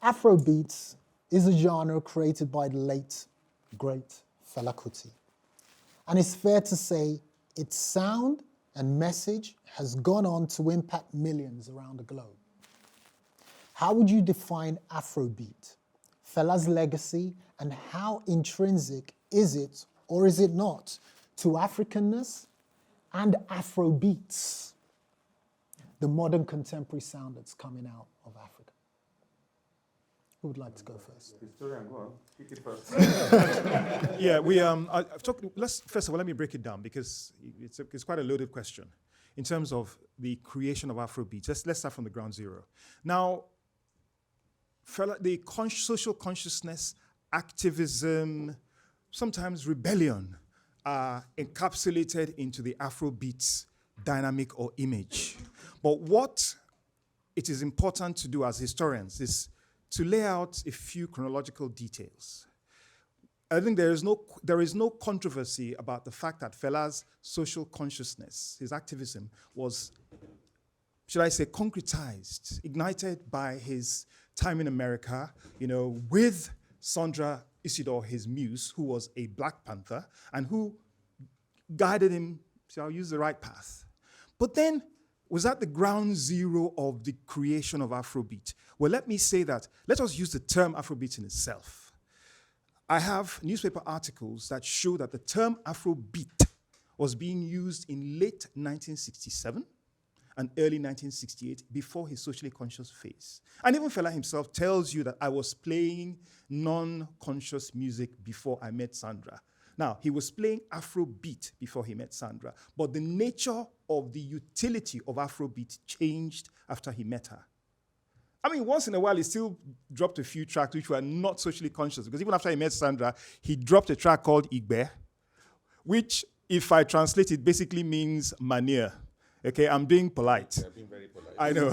Afrobeats is a genre created by the late, great Fela Kuti. And it's fair to say its sound and message has gone on to impact millions around the globe. How would you define Afrobeat, Fela's legacy, and how intrinsic is it, or is it not, to Africanness and Afrobeats, the modern contemporary sound that's coming out of Africa? Who would like to go first? Historian, go on. Pick it first. Yeah, I've talked. First of all, let me break it down because it's quite a loaded question in terms of the creation of Afrobeat. Let's start from the ground zero. Now, the social consciousness, activism, sometimes rebellion are encapsulated into the Afrobeat dynamic or image. But what it is important to do as historians is to lay out a few chronological details. I think there is no controversy about the fact that Fela's social consciousness, his activism, was, should I say, concretized, ignited by his time in America, with Sandra Isidore, his muse, who was a Black Panther, and who guided him, so I'll use the right path. But then, was that the ground zero of the creation of Afrobeat? Well, let me say that, let us use the term Afrobeat in itself. I have newspaper articles that show that the term Afrobeat was being used in late 1967 and early 1968 before his socially conscious phase. And even Fela himself tells you that I was playing non-conscious music before I met Sandra. Now, he was playing Afrobeat before he met Sandra, but the nature of the utility of Afrobeat changed after he met her. I mean, once in a while, he still dropped a few tracks which were not socially conscious, because even after he met Sandra, he dropped a track called Igbe, which, if I translate it, basically means manure. Okay, I'm being polite. Yeah, being very polite. I know.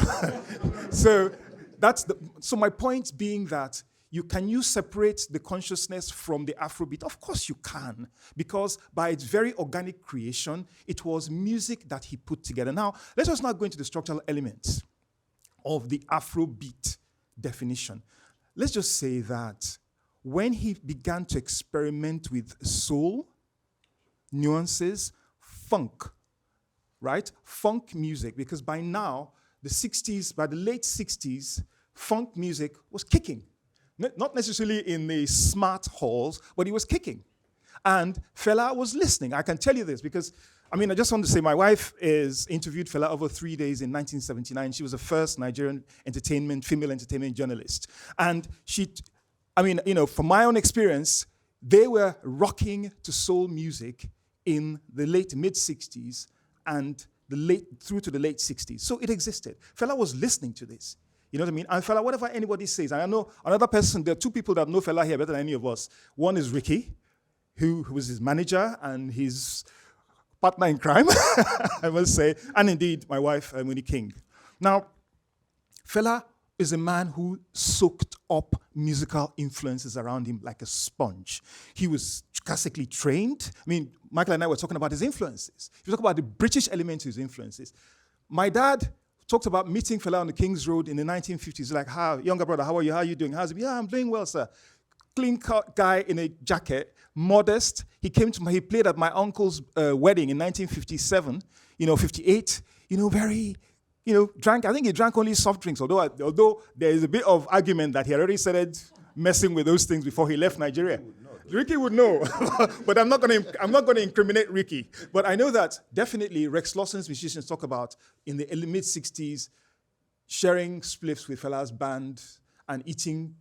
So my point being that can you separate the consciousness from the Afrobeat? Of course you can, because by its very organic creation, it was music that he put together. Now, let us not go into the structural elements of the Afrobeat definition. Let's just say that when he began to experiment with soul, nuances, funk, right? Funk music, because by now, by the late 60s, funk music was kicking. Not necessarily in the smart halls, but he was kicking. And Fela was listening. I can tell you this because, I just want to say my wife interviewed Fela over 3 days in 1979. She was the first Nigerian female entertainment journalist. And from my own experience, they were rocking to soul music in the mid-60s and through to the late 60s. So it existed. Fela was listening to this. You know what I mean? And Fela, whatever anybody says, and I know another person, there are two people that know Fela here better than any of us. One is Ricky, who was his manager and his partner in crime, I must say, and indeed my wife, Winnie King. Now, Fela is a man who soaked up musical influences around him like a sponge. He was classically trained. Michael and I were talking about his influences. If you talk about the British element to his influences, my dad talked about meeting Fela on the King's Road in the 1950s. Like, younger brother, how are you? How are you doing? How's it? Yeah, I'm doing well, sir. Clean-cut guy in a jacket, modest. He played at my uncle's wedding in 1957, 58, very, drank. I think he drank only soft drinks, although there is a bit of argument that he already started messing with those things before he left Nigeria. Ricky would know, but I'm not going to incriminate Ricky. But I know that definitely Rex Lawson's musicians talk about in the mid '60s sharing spliffs with Fela's band and eating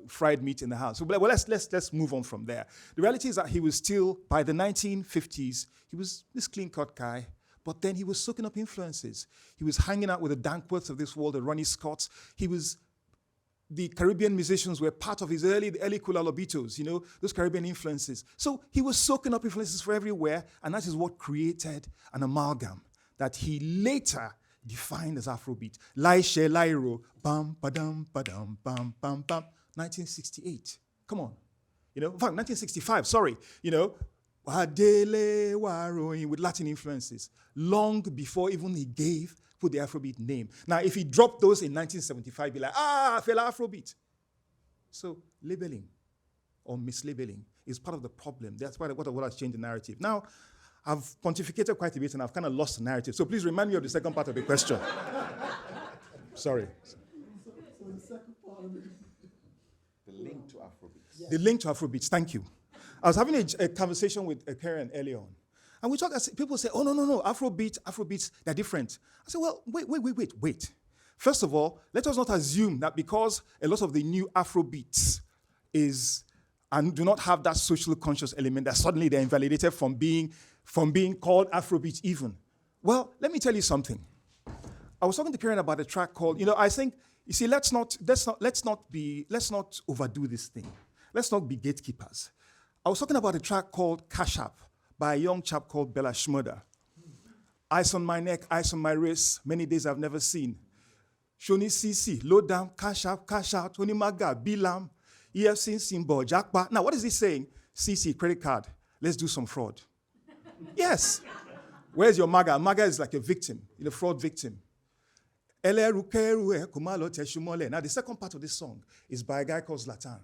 fried meat in the house. So, well, let's move on from there. The reality is that he was still, by the 1950s, he was this clean-cut guy. But then he was soaking up influences. He was hanging out with the Dankworths of this world, the Ronnie Scotts. The Caribbean musicians were part of his the early Kula Lobitos, those Caribbean influences. So he was soaking up influences from everywhere, and that is what created an amalgam that he later defined as Afrobeat. Lai She Lairo, bam, badam, badam, bam, bam, bam, 1968. Come on. In fact, 1965, sorry, Wadele Waroin with Latin influences, long before even he put the Afrobeat name. Now, if he dropped those in 1975, be like, Fela Afrobeat. So labeling or mislabeling is part of the problem. That's what has changed the narrative. Now, I've pontificated quite a bit and I've kind of lost the narrative. So please remind me of the second part of the question. Sorry. So the second part of it. The link to Afrobeats. Yes. The link to Afrobeats, thank you. I was having a conversation with a parent earlier on. And we talk, people say, oh, no, Afrobeats, they're different. I said, well, wait. First of all, let us not assume that because a lot of the new Afrobeats and do not have that socially conscious element, that suddenly they're invalidated from being called Afrobeat even. Well, let me tell you something. I was talking to Karen about a track called, I think, you see, let's not overdo this thing. Let's not be gatekeepers. I was talking about a track called Cash App by a young chap called Bella Shmurda. Ice on my neck, ice on my wrist, many days I've never seen. Shoni CC, low down, cash out, Tony Maga, Bilam, EFC symbol, Jackpot. Now, what is he saying? CC, credit card, let's do some fraud. Yes. Where's your Maga? Maga is like a victim, a fraud victim. Now, the second part of this song is by a guy called Zlatan.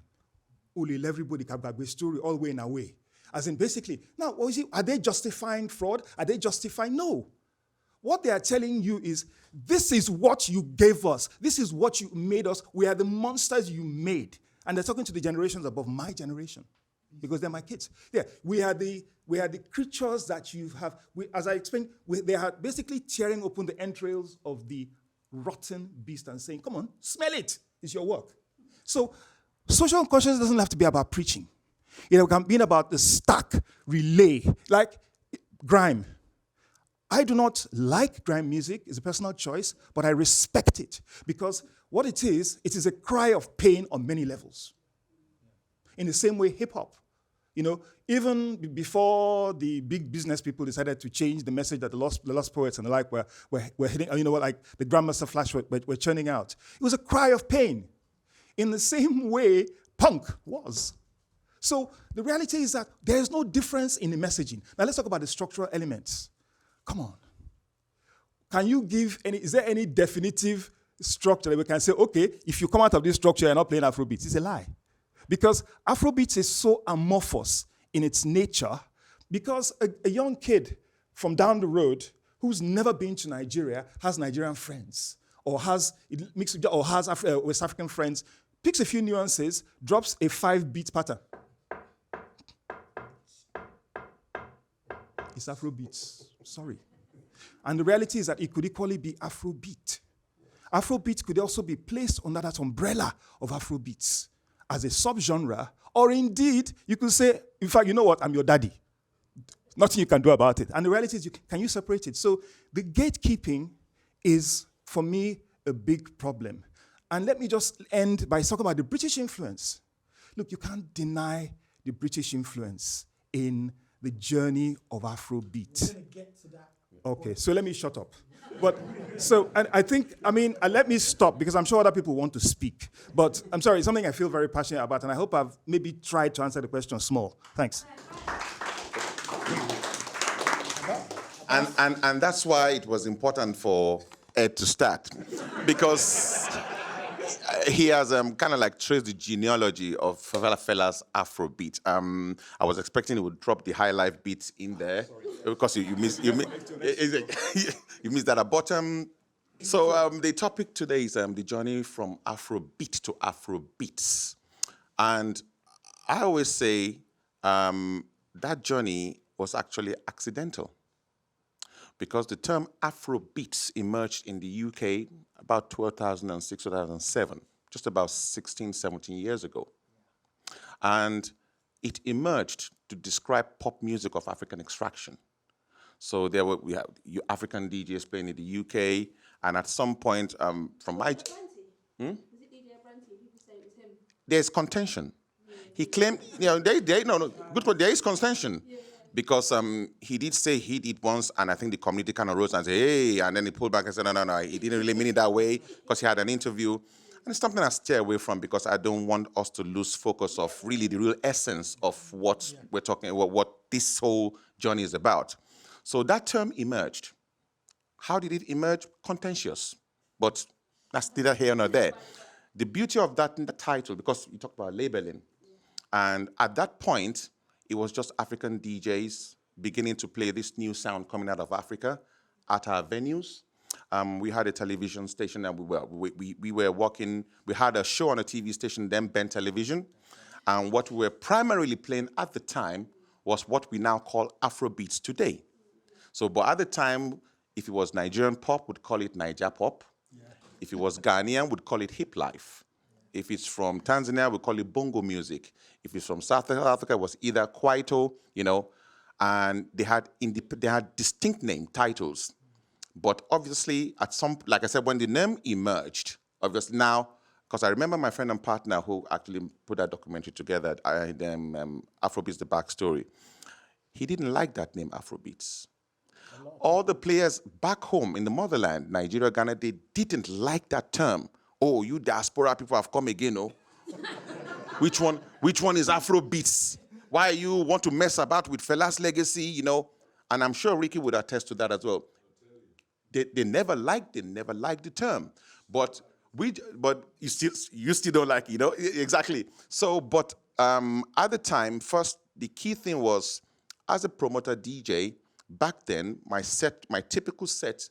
Uli, everybody can back story all the way in a way. As in, basically, now, what is it? Are they justifying fraud? Are they justifying? No. What they are telling you is, this is what you gave us. This is what you made us. We are the monsters you made. And they're talking to the generations above my generation, because they're my kids. Yeah, we are the creatures that you have. As I explained, they are basically tearing open the entrails of the rotten beast and saying, come on, smell it. It's your work. So social consciousness doesn't have to be about preaching. It can be about the stark relay, like grime. I do not like grime music. It's a personal choice, but I respect it because what it is a cry of pain on many levels. In the same way, hip-hop, even before the big business people decided to change the message that the lost poets and the like were hitting, like the Grandmaster Flash were churning out. It was a cry of pain. In the same way, punk was. So the reality is that there is no difference in the messaging. Now let's talk about the structural elements. Come on. Is there any definitive structure that we can say, okay, if you come out of this structure, you're not playing Afrobeats? It's a lie. Because Afrobeats is so amorphous in its nature, because a young kid from down the road who's never been to Nigeria has Nigerian friends, or has West African friends, picks a few nuances, drops a 5-beat pattern. It's Afrobeats. Sorry. And the reality is that it could equally be Afrobeat. Afrobeat could also be placed under that umbrella of Afrobeats as a subgenre, or indeed, you could say, in fact, you know what, I'm your daddy. Nothing you can do about it. And the reality is, can you separate it? So the gatekeeping is, for me, a big problem. And let me just end by talking about the British influence. Look, you can't deny the British influence in the journey of Afrobeat. We're going to get to that. Okay, so let me shut up. But so, and let me stop because I'm sure other people want to speak. But I'm sorry, it's something I feel very passionate about, and I hope I've maybe tried to answer the question small. Thanks. And that's why it was important for Ed to start, because he has kind of like traced the genealogy of Fela's Afrobeat. I was expecting he would drop the high life beats in there, because you missed that at bottom. So the topic today is the journey from Afrobeat to Afrobeats, and I always say that journey was actually accidental, because the term Afrobeats emerged in the UK about 2006, 2007, just about 16, 17 years ago. And it emerged to describe pop music of African extraction. So we have African DJs playing in the UK, and at some point, from my... Was it DJ Branty? People say it was him. There's contention. He claimed, good point, there is contention. Because he did say he did once, and I think the community kind of rose and said, hey, and then he pulled back and said, no, he didn't really mean it that way, because he had an interview. And it's something I stay away from, because I don't want us to lose focus of really the real essence of what we're talking about, what this whole journey is about. So that term emerged. How did it emerge? Contentious. But that's neither here nor there. the beauty of that in the title, because you talked about labeling, and at that point, it was just African DJs beginning to play this new sound coming out of Africa at our venues. We had a television station, and we were working. We had a show on a TV station, then Ben Television, and what we were primarily playing at the time was what we now call Afrobeats today. So, but at the time, if it was Nigerian pop, we'd call it Niger pop. If it was Ghanaian, we'd call it hip life. If it's from Tanzania, we call it bongo music. If it's from South Africa, it was either Kwaito, and they had distinct name titles. But obviously, like I said, when the name emerged, obviously now, because I remember my friend and partner who actually put that documentary together, Afrobeats, the backstory, he didn't like that name, Afrobeats. All the players back home in the motherland, Nigeria, Ghana, they didn't like that term. Oh, you diaspora people have come again, oh. Which one is Afrobeats? Why you want to mess about with Fela's legacy, And I'm sure Ricky would attest to that as well. They never liked the term. But you still don't like, exactly. So, but at the time, first, the key thing was, as a promoter DJ, back then, my typical set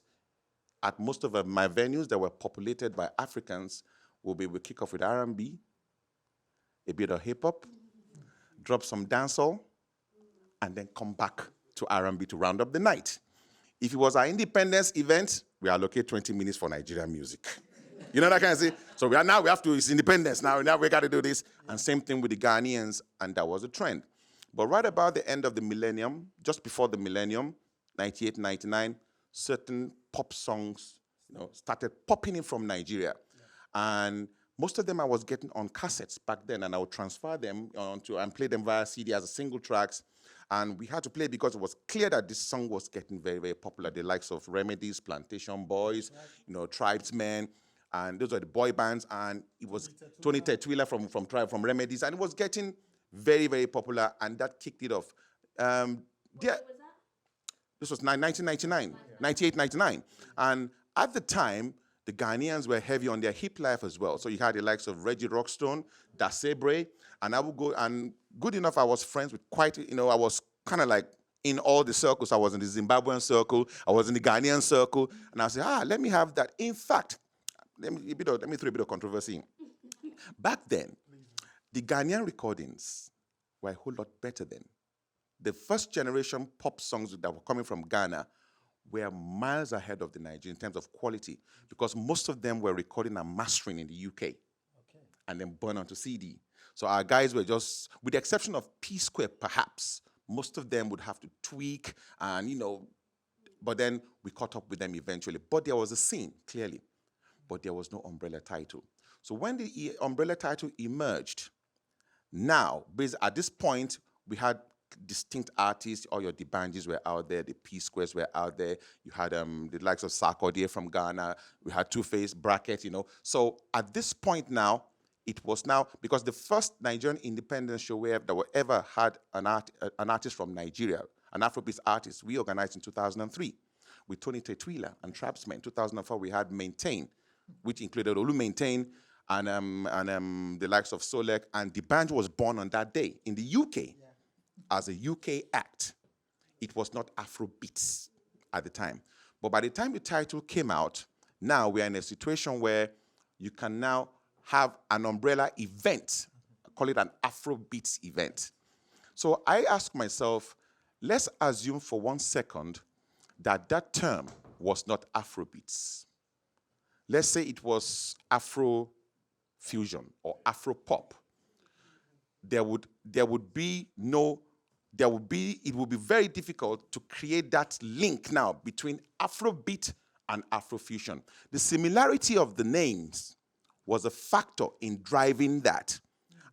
at most of my venues that were populated by Africans we kick off with R&B, a bit of hip hop, drop some dancehall, and then come back to R&B to round up the night. If it was our independence event, we allocate 20 minutes for Nigerian music. You know that kind of thing? So it's independence now we got to do this. And same thing with the Ghanaians, and that was a trend. But right about the end of the millennium, just before the millennium, 98, 99, certain pop songs, started popping in from Nigeria. And most of them I was getting on cassettes back then, and I would transfer them onto and play them via CD as a single tracks. And we had to play because it was clear that this song was getting very, very popular. The likes of Remedies, Plantation Boys, Tribesmen, and those are the boy bands. And it was Tony Tetwila from Remedies, and it was getting very, very popular, and that kicked it off. What was that? This was 1999, 98, 99. And at the time, the Ghanaians were heavy on their hip life as well. So you had the likes of Reggie Rockstone, Dasebre, and I would go, and good enough, I was friends with I was kind of like in all the circles. I was in the Zimbabwean circle, I was in the Ghanaian circle, and I said, let me have that. In fact, let me throw a bit of controversy in. Back then, the Ghanaian recordings were a whole lot better then. The first generation pop songs that were coming from Ghana were miles ahead of the Nigerian in terms of quality, because most of them were recording and mastering in the UK, and then burned onto CD. So our guys were just, with the exception of P-Square perhaps, most of them would have to tweak and, but then we caught up with them eventually. But there was a scene, clearly, but there was no umbrella title. So when the umbrella title emerged, now, at this point, we had distinct artists. All your Dibanjis were out there, the P-Squares were out there. You had the likes of Sarkodie from Ghana. We had Two-Face, Bracket, So at this point now, it was now, because the first Nigerian independence show that ever had an artist from Nigeria, an Afrobeat artist, we organized in 2003 with Tony Tetwila and Tribesmen. In 2004, we had Maintain, which included Olu Maintain, and the likes of Solek, and the band was born on that day in the UK as a UK act. It was not Afrobeats at the time. But by the time the title came out, now we are in a situation where you can now have an umbrella event, call it an Afrobeats event. So I ask myself, let's assume for 1 second that term was not Afrobeats. Let's say it was Afrofusion or Afropop. It would be very difficult to create that link now between Afrobeat and Afrofusion. The similarity of the names was a factor in driving that.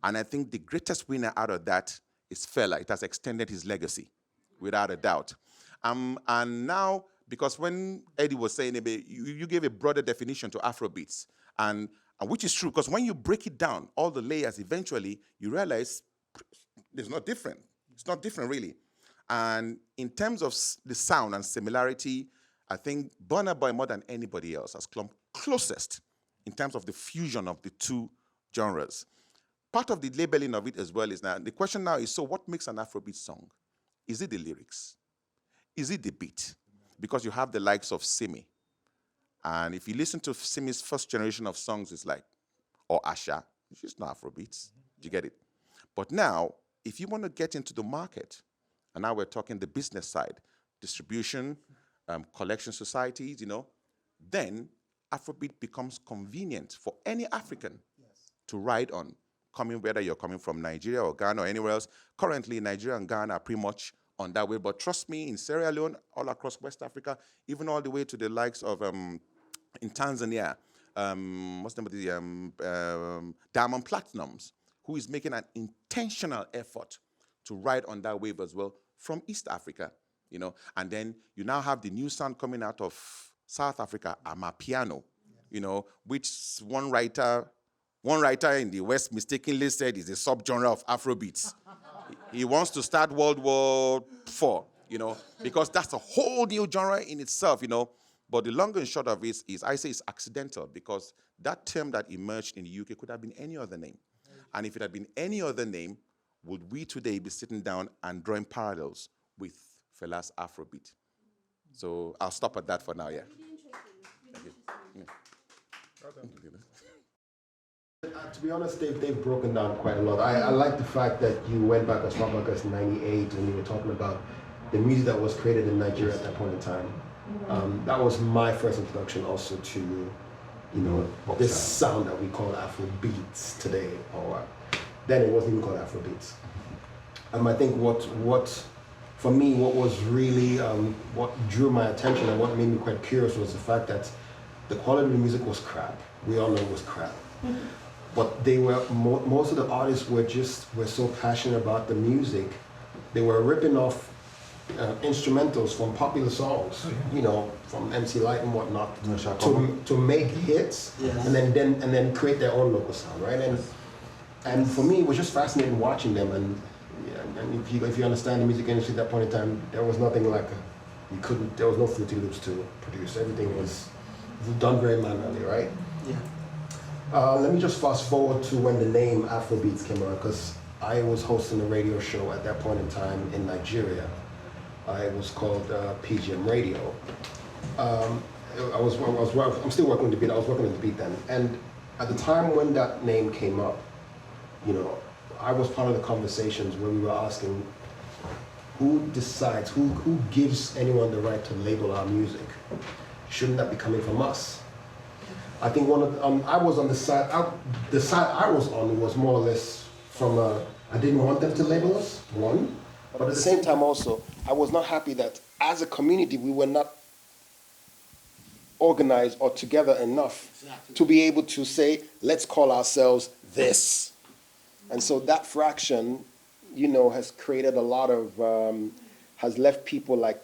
And I think the greatest winner out of that is Fela. It has extended his legacy, without a doubt. And now, because when Eddie was saying, you gave a broader definition to Afrobeats, and which is true, because when you break it down, all the layers, eventually, you realize it's not different. It's not different, really. And in terms of the sound and similarity, I think Burna Boy, more than anybody else, has come closest in terms of the fusion of the two genres. Part of the labeling of it as well is now, the question now is, so what makes an Afrobeat song? Is it the lyrics? Is it the beat? Because you have the likes of Simi. And if you listen to Simi's first generation of songs, it's like, or Asha, it's not Afrobeats. Do you get it? But now, if you want to get into the market, and now we're talking the business side, distribution, collection societies, then Afrobeat becomes convenient for any African to ride on, whether you're coming from Nigeria or Ghana or anywhere else. Currently, Nigeria and Ghana are pretty much on that way. But trust me, in Sierra Leone, all across West Africa, even all the way to the likes of, in Tanzania, what's the name of the Diamond Platinums, who is making an intentional effort to ride on that wave as well from East Africa, And then you now have the new sound coming out of South Africa, Amapiano, which one writer in the West mistakenly said is a subgenre of Afrobeats. He wants to start World War IV, because that's a whole new genre in itself, But the long and short of it is, I say it's accidental, because that term that emerged in the UK could have been any other name. And if it had been any other name, would we today be sitting down and drawing parallels with Fela's Afrobeat? So I'll stop at that for now, yeah. To be honest, they've broken down quite a lot. I like the fact that you went back as far back as '98 when you were talking about the music that was created in Nigeria at that point in time. That was my first introduction also to, this sound that we call Afrobeats today. Or then it wasn't even called Afrobeats. I think what for me, what was really what drew my attention and what made me quite curious was the fact that the quality of the music was crap. We all know it was crap. But they were most of the artists were so passionate about the music. They were ripping off instrumentals from popular songs, from MC Light and whatnot, to make hits, and then create their own local sound, right? And for me, it was just fascinating watching them. And if you understand the music industry at that point in time, there was nothing like there was no Fruity Loops to produce. Everything was done very manually, right? Yeah. Let me just fast forward to when the name Afrobeats came around, because I was hosting a radio show at that point in time in Nigeria. It was called PGM Radio. I'm still working with the beat. I was working with the beat then, and at the time when that name came up, I was part of the conversations where we were asking, who decides, who gives anyone the right to label our music? Shouldn't that be coming from us? I think I was on the side I was on was more or less from I didn't want them to label us, one, but at the same time also, I was not happy that as a community we were not organized or together enough to be able to say, let's call ourselves this. And so that fraction, has created a lot of, has left people like,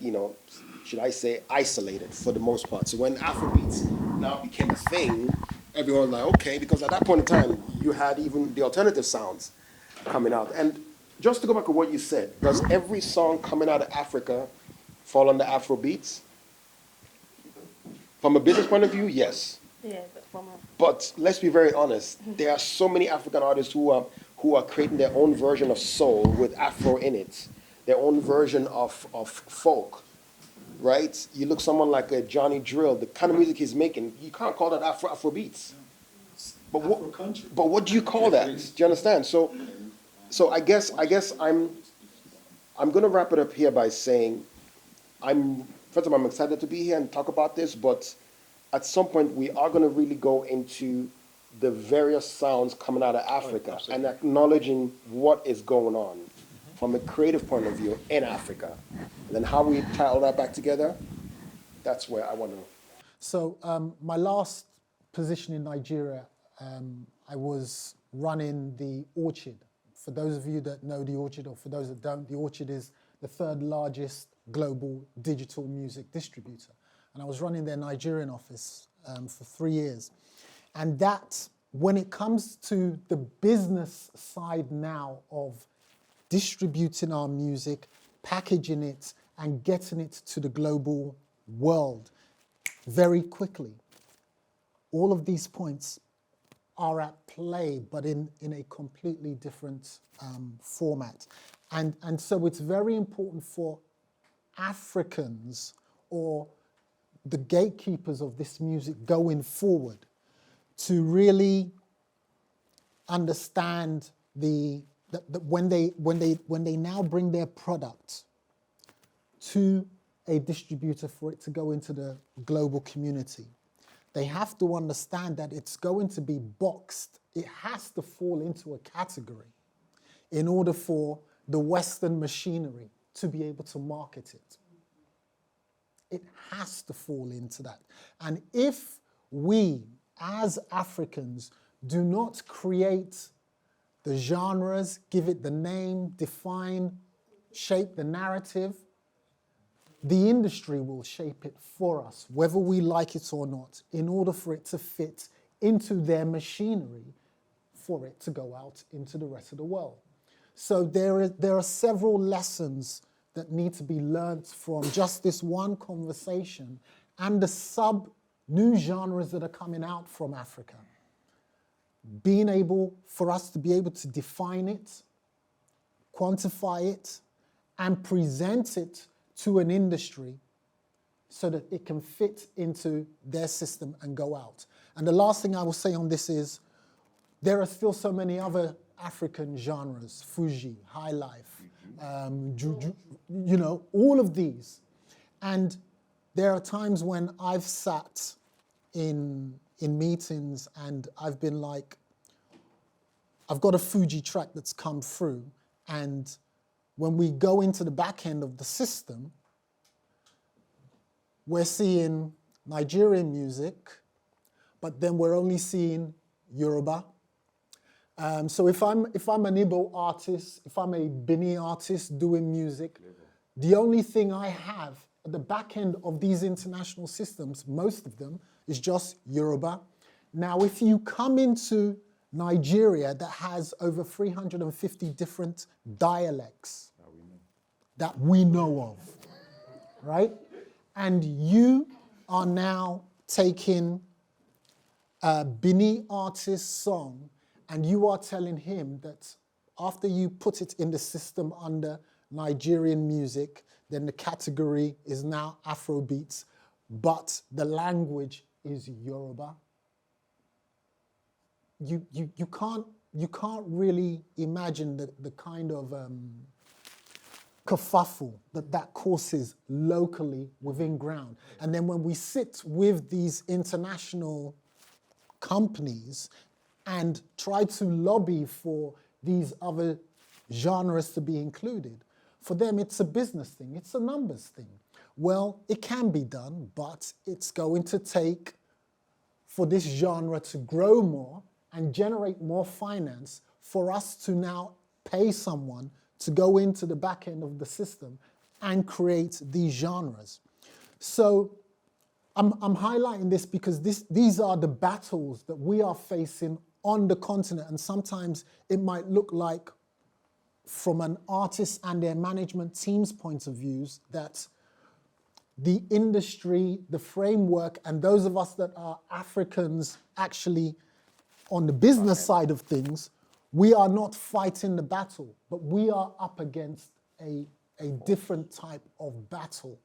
should I say, isolated for the most part. So when Afrobeats now became a thing, everyone was like, okay, because at that point in time, you had even the alternative sounds coming out. And just to go back to what you said, does every song coming out of Africa fall under Afrobeats? From a business point of view, yes. Yeah, but let's be very honest. There are so many African artists who are creating their own version of soul with Afro in it, their own version of folk, right? You look someone like a Johnny Drill, the kind of music he's making, you can't call that Afrobeats. But what do you call that? Do you understand? So I guess I'm going to wrap it up here by saying first of all, I'm excited to be here and talk about this, but at some point we are going to really go into the various sounds coming out of Africa and acknowledging what is going on from a creative point of view in Africa. And then how we tie all that back together, that's where I want to. So my last position in Nigeria, I was running the Orchard. For those of you that know the Orchard, or for those that don't, the Orchard is the third largest global digital music distributor. And I was running their Nigerian office for 3 years. And that, when it comes to the business side now of distributing our music, packaging it, and getting it to the global world very quickly, all of these points are at play, but in a completely different format. And so it's very important for Africans or the gatekeepers of this music going forward to really understand that when they now bring their product to a distributor for it to go into the global community, they have to understand that it's going to be boxed. It has to fall into a category in order for the Western machinery to be able to market it. It has to fall into that. And if we, as Africans, do not create the genres, give it the name, define, shape the narrative, the industry will shape it for us, whether we like it or not, in order for it to fit into their machinery for it to go out into the rest of the world. So there are several lessons that need to be learned from just this one conversation and the new genres that are coming out from Africa. Being able for us to be able to define it, quantify it, and present it to an industry so that it can fit into their system and go out. And the last thing I will say on this is there are still so many other African genres, Fuji, High Life, all of these. And there are times when I've sat in meetings and I've been like, I've got a Fuji track that's come through, and when we go into the back end of the system, we're seeing Nigerian music, but then we're only seeing Yoruba. So if I'm an Igbo artist, if I'm a Bini artist doing music, the only thing I have at the back end of these international systems, most of them, is just Yoruba. Now, if you come into Nigeria that has over 350 different dialects that we know of, right? And you are now taking a Bini artist's song and you are telling him that after you put it in the system under Nigerian music, then the category is now Afrobeats, but the language is Yoruba. You can't really imagine the kind of kerfuffle that causes locally within ground. And then when we sit with these international companies and try to lobby for these other genres to be included, for them it's a business thing, it's a numbers thing. Well, it can be done, but it's going to take for this genre to grow more and generate more finance for us to now pay someone to go into the back end of the system and create these genres. So I'm highlighting this because these are the battles that we are facing on the continent, and sometimes it might look like from an artist and their management team's point of views that the industry, the framework, and those of us that are Africans actually on the business side of things, we are not fighting the battle, but we are up against a different type of battle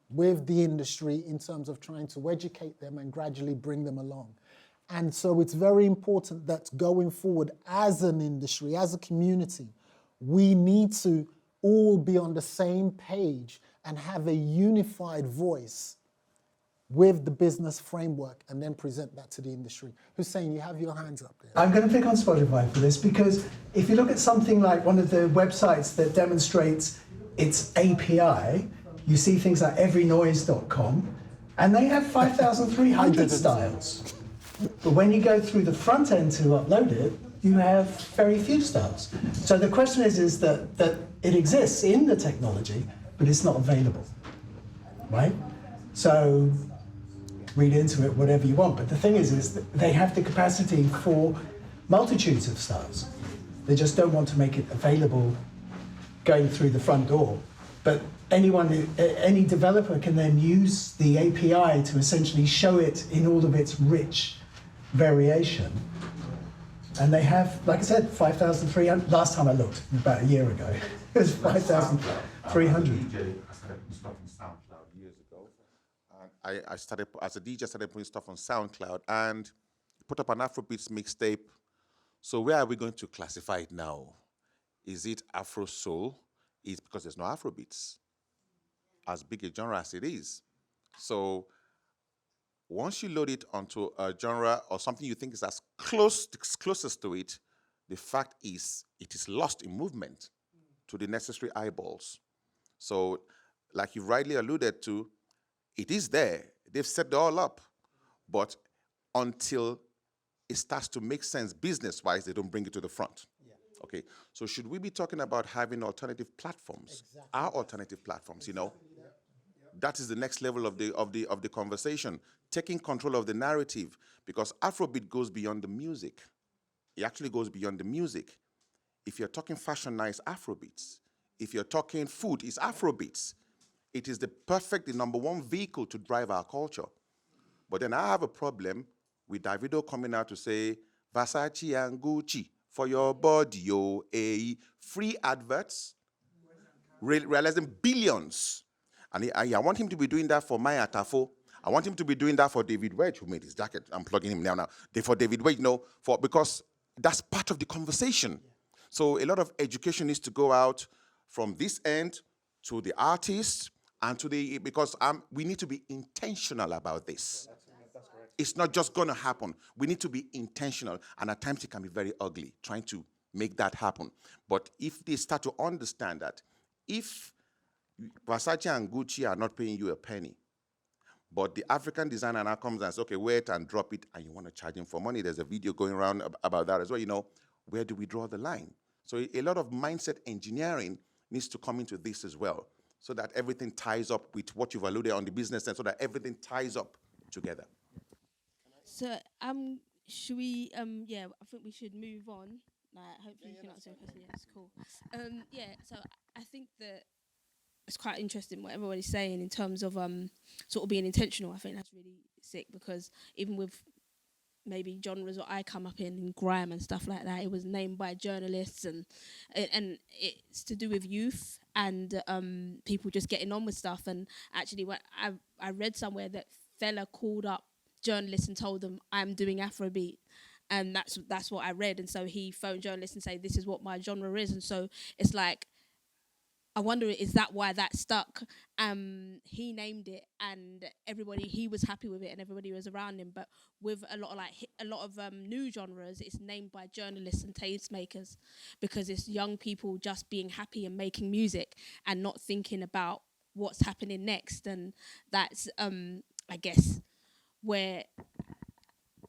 with the industry in terms of trying to educate them and gradually bring them along. And so it's very important that going forward as an industry, as a community, we need to all be on the same page and have a unified voice with the business framework and then present that to the industry. Hussein, you have your hands up there. I'm going to pick on Spotify for this because if you look at something like one of the websites that demonstrates its API, you see things like everynoise.com, and they have 5,300 styles. But when you go through the front end to upload it, you have very few styles. So the question is that it exists in the technology, but it's not available, right? So read into it whatever you want, but the thing is that they have the capacity for multitudes of styles. They just don't want to make it available going through the front door. But any developer can then use the API to essentially show it in all of its rich variation And they have, like I said, 5,300. Last time I looked, about a year ago, it was 5,300. Years ago. And I started, as a DJ, I started putting stuff on SoundCloud and put up an Afrobeats mixtape. So where are we going to classify it now? Is it Afro Soul? It's because there's no Afrobeats, as big a genre as it is. So once you load it onto a genre or something you think is as closest to it, the fact is it is lost in movement to the necessary eyeballs. So, like you rightly alluded to, it is there. They've set it all up. But until it starts to make sense business-wise, they don't bring it to the front. Yeah. Okay, so should we be talking about having alternative platforms? Exactly. Our alternative platforms, you know? That is the next level of the conversation, taking control of the narrative, because Afrobeat goes beyond the music. It actually goes beyond the music. If you're talking fashion, now it's Afrobeats. If you're talking food, it's Afrobeats. It is the number one vehicle to drive our culture. But then I have a problem with Davido coming out to say, Versace and Gucci for your body, yo, free adverts, realizing billions. And I want him to be doing that for Maya Tafo. I want him to be doing that for David Wedge, who made his jacket. I'm plugging him now. For David Wedge, because that's part of the conversation. Yeah. So a lot of education needs to go out from this end to the artists and to because we need to be intentional about this. That's correct. It's not just going to happen. We need to be intentional. And at times it can be very ugly trying to make that happen. But if they start to understand that, if Versace and Gucci are not paying you a penny, but the African designer now comes and says, okay, wait and drop it, and you want to charge him for money. There's a video going around about that as well. Where do we draw the line? So a lot of mindset engineering needs to come into this as well, so that everything ties up with what you've alluded on the business end, so that everything ties up together. So, should we, I think we should move on. Hopefully you can answer the question. Yes, cool. So I think that it's quite interesting what everybody's saying in terms of sort of being intentional. I think that's really sick, because even with maybe genres that I come up in grime and stuff like that, it was named by journalists, and it's to do with youth and people just getting on with stuff. And actually, when I read somewhere that Fela called up journalists and told them, I'm doing Afrobeat. And that's what I read. And so he phoned journalists and said, this is what my genre is. And so it's like, I wonder, is that why that stuck? He named it, and he was happy with it, and everybody was around him. But with a lot of new genres, it's named by journalists and tastemakers, because it's young people just being happy and making music and not thinking about what's happening next. And that's, I guess, where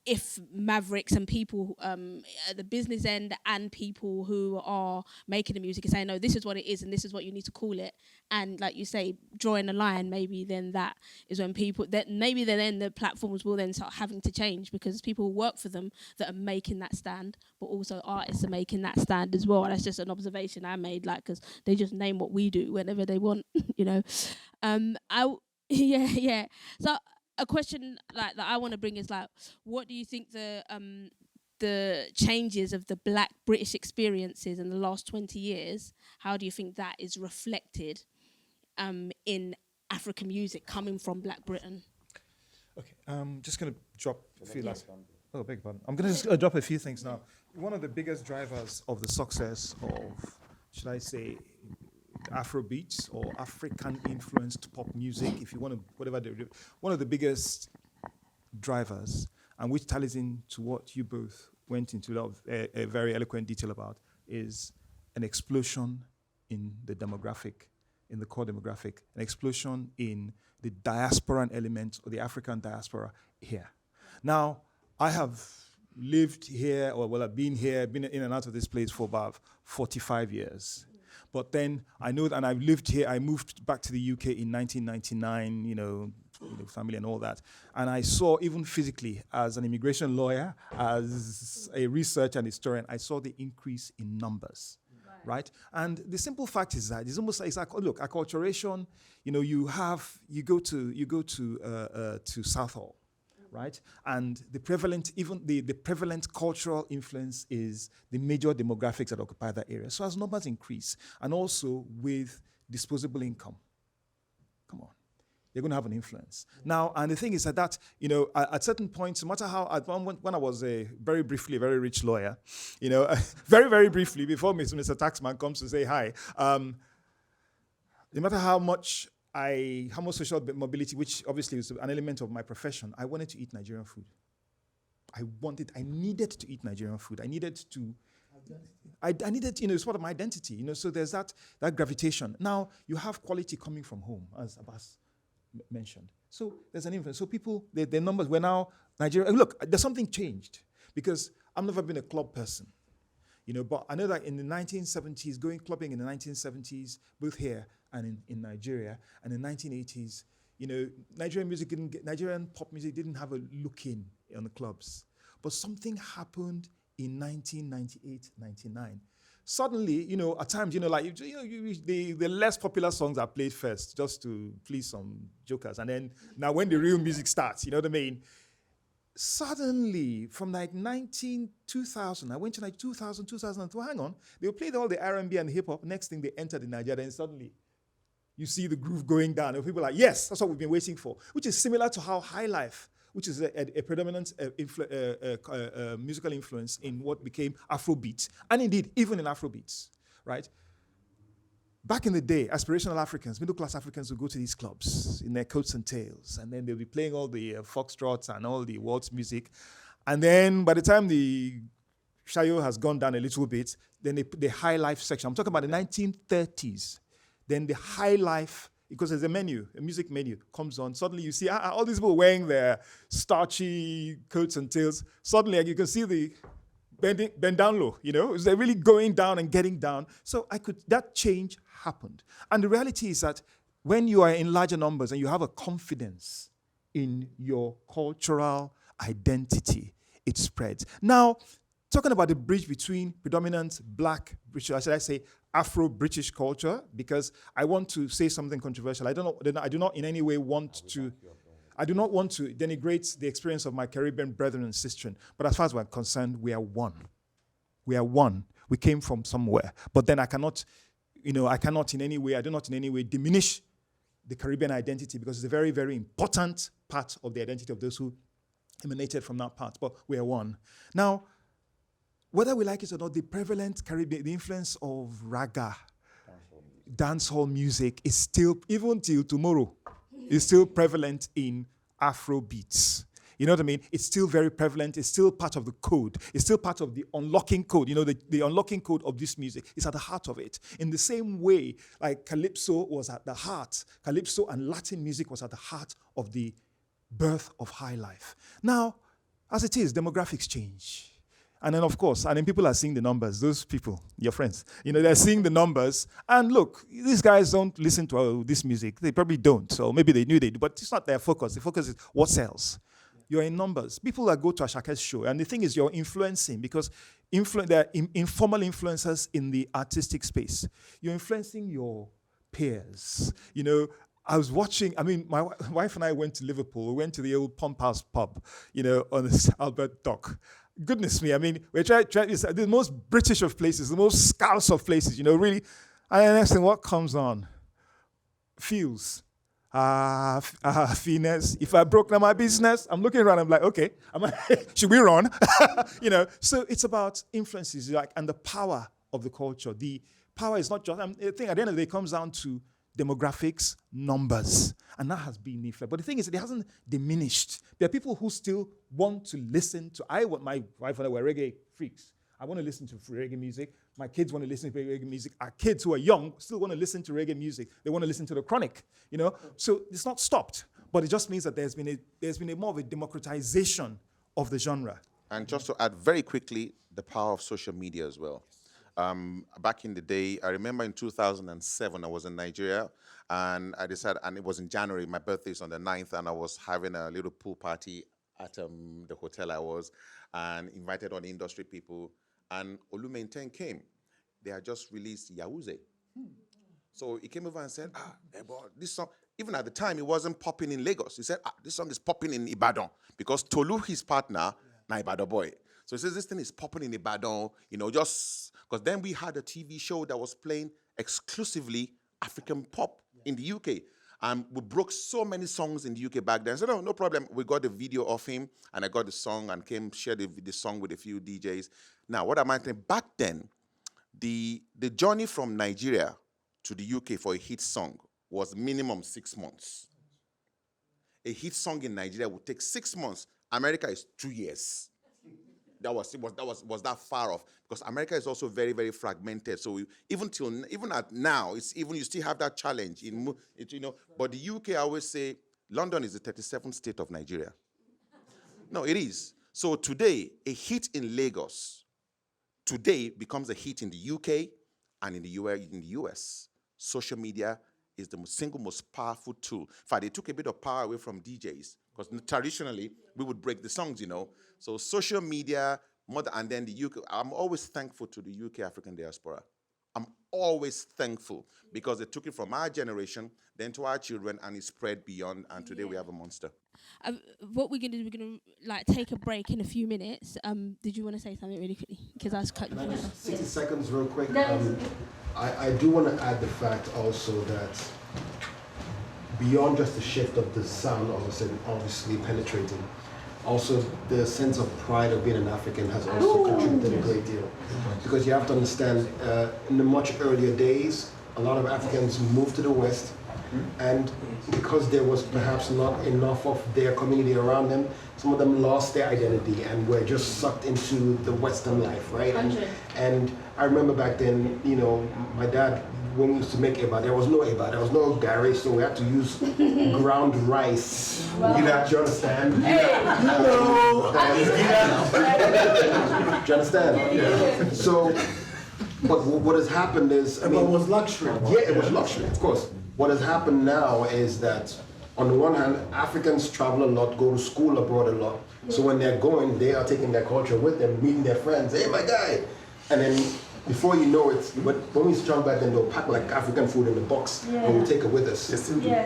if mavericks and people at the business end and people who are making the music are saying, no, this is what it is and this is what you need to call it, and like you say, drawing a line, maybe then that is when then the platforms will then start having to change, because people work for them that are making that stand, but also artists are making that stand as well. And that's just an observation I made, because they just name what we do whenever they want, So a question that I want to bring is what do you think the changes of the Black British experiences in the last 20 years, how do you think that is reflected in African music coming from Black Britain? Okay, I'm just going to drop a few beg pardon. I'm going to just drop a few things now. One of the biggest drivers of the success of, should I say, Afrobeats or African-influenced pop music, if you want to, whatever. One of the biggest drivers, and which ties into what you both went into a very eloquent detail about, is an explosion in the demographic, in the core demographic, an explosion in the diasporan element or the African diaspora here. Now, I have lived here, I've been here, been in and out of this place for about 45 years. But then I know that, and I've lived here. I moved back to the UK in 1999, family and all that. And I saw, even physically, as an immigration lawyer, as a researcher and historian, I saw the increase in numbers, right? And the simple fact is that it's almost like, look, acculturation. You go to Southall, right? And the prevalent, even the prevalent cultural influence is the major demographics that occupy that area. So as numbers increase, and also with disposable income, come on, they're going to have an influence. Now, and the thing is that you know, at certain points, no matter how, when I was very briefly a very rich lawyer, you know, very, very briefly, before Mr. Taxman comes to say hi, no matter how much social mobility, which obviously is an element of my profession, I wanted to eat Nigerian food. I needed to eat Nigerian food. I needed, you know, it's part of my identity, you know, so there's that gravitation. Now, you have quality coming from home, as Abbas mentioned. So there's an influence. So people, their numbers were now Nigeria. Look, there's something changed because I've never been a club person, you know, but I know that in the 1970s, going clubbing in the 1970s, both here and in Nigeria, and in the 1980s, you know, Nigerian pop music didn't have a look in on the clubs. But something happened in 1998, 99. Suddenly, you know, at times, you know, like the less popular songs are played first, just to please some jokers. And then now when the real music starts, you know what I mean? Suddenly, from like 2000, I went to like 2000, 2002, hang on, they played all the R&B and hip hop. Next thing they entered in Nigeria, and suddenly you see the groove going down. And people are like, yes, that's what we've been waiting for, which is similar to how High Life, which is a predominant musical influence in what became Afrobeat, and indeed, even in Afrobeats, right? Back in the day, aspirational Africans, middle-class Africans would go to these clubs in their coats and tails, and then they'll be playing all the foxtrots and all the waltz music. And then by the time the Shayo has gone down a little bit, then they put the High Life section. I'm talking about the 1930s. Then the High Life, because there's a music menu comes on. Suddenly you see all these people wearing their starchy coats and tails. Suddenly you can see the bend down low, you know? They're really going down and getting down. So that change happened. And the reality is that when you are in larger numbers and you have a confidence in your cultural identity, it spreads. Now, talking about the bridge between predominant black, British, should I say Afro-British culture, because I want to say something controversial. I do not in any way want to denigrate the experience of my Caribbean brethren and sistren, but as far as we're concerned, we are one. We are one. We came from somewhere. But then I do not in any way diminish the Caribbean identity, because it's a very, very important part of the identity of those who emanated from that part. But we are one. Now, whether we like it or not, the prevalent Caribbean, the influence of raga, dancehall music is still, even till tomorrow, is still prevalent in Afrobeats. You know what I mean? It's still very prevalent. It's still part of the code. It's still part of the unlocking code. You know, the unlocking code of this music is at the heart of it. In the same way, like Calypso was at the heart. Calypso and Latin music was at the heart of the birth of High Life. Now, as it is, demographics change. And then, of course, people are seeing the numbers. Those people, your friends, you know, they're seeing the numbers. And look, these guys don't listen to this music. They probably don't. So maybe they knew they do, but it's not their focus. The focus is what sells. You're in numbers. People that go to Ashake's show, and the thing is, you're influencing, because there are informal influencers in the artistic space. You're influencing your peers. You know, I was watching, my wife and I went to Liverpool. We went to the old Pump House pub, you know, on the Albert Dock. Goodness me, we're trying it's the most British of places, the most scouse of places, you know, really. And the next thing, what comes on? Feels. Finesse. If I broke down my business, I'm looking around, I'm like, okay, should we run? You know, so it's about influences, like, and the power of the culture. The power is not just, I think at the end of the day, it comes down to demographics, numbers, and that has been the effect. But the thing is, it hasn't diminished. There are people who still want to listen to, my wife and I were reggae freaks. I want to listen to reggae music. My kids want to listen to reggae music. Our kids who are young still want to listen to reggae music. They want to listen to the Chronic, you know? So it's not stopped, but it just means that there's been a more of a democratization of the genre. And just to add very quickly, the power of social media as well. Back in the day, I remember in 2007, I was in Nigeria, and I decided, and it was in January, my birthday is on the 9th, and I was having a little pool party at the hotel I was, and invited all the industry people, and Olumainten came. They had just released Yahooze. So he came over and said, boy, this song, even at the time, it wasn't popping in Lagos. He said, this song is popping in Ibadan because Tolu, his partner, na Ibadan boy. So he says, this thing is popping in Ibadan, just because then we had a TV show that was playing exclusively African pop in the UK. We broke so many songs in the UK back then. So no problem. We got the video of him, and I got the song and shared the song with a few DJs. Now, what am I saying? Back then, the journey from Nigeria to the UK for a hit song was minimum 6 months. A hit song in Nigeria would take 6 months. America is 2 years. That was that far off, because America is also very, very fragmented. So even at now, you still have that challenge But the UK, I always say, London is the 37th state of Nigeria. No, it is. So today, a hit in Lagos today becomes a hit in the UK and in the US. Social media is the single most powerful tool. In fact, they took a bit of power away from DJs, because traditionally we would break the songs, So social media, and then the UK. I'm always thankful to the UK African diaspora. I'm always thankful, because they took it from our generation, then to our children, and it spread beyond. And today we have a monster. What we're gonna do, we're gonna take a break in a few minutes. Did you want to say something really quickly? Because I was cutting you off. 60 seconds, real quick. I do want to add the fact also that beyond just the shift of the sound, obviously penetrating, also the sense of pride of being an African has also contributed a great deal. Because you have to understand, in the much earlier days, a lot of Africans moved to the West, and because there was perhaps not enough of their community around them, some of them lost their identity and were just sucked into the Western life, right? And I remember back then, my dad, when we used to make eba, there was no eba, there was no garri, so we had to use ground rice. Wow. Do you understand? Hey. Do you understand? Yeah. So, but what has happened is, it was luxury. Yeah, it was luxury, of course. What has happened now is that, on the one hand, Africans travel a lot, go to school abroad a lot. So when they're going, they are taking their culture with them, meeting their friends. Hey, my guy! And then before you know it, when we used to travel back then, they'll pack like African food in a box and we'll take it with us.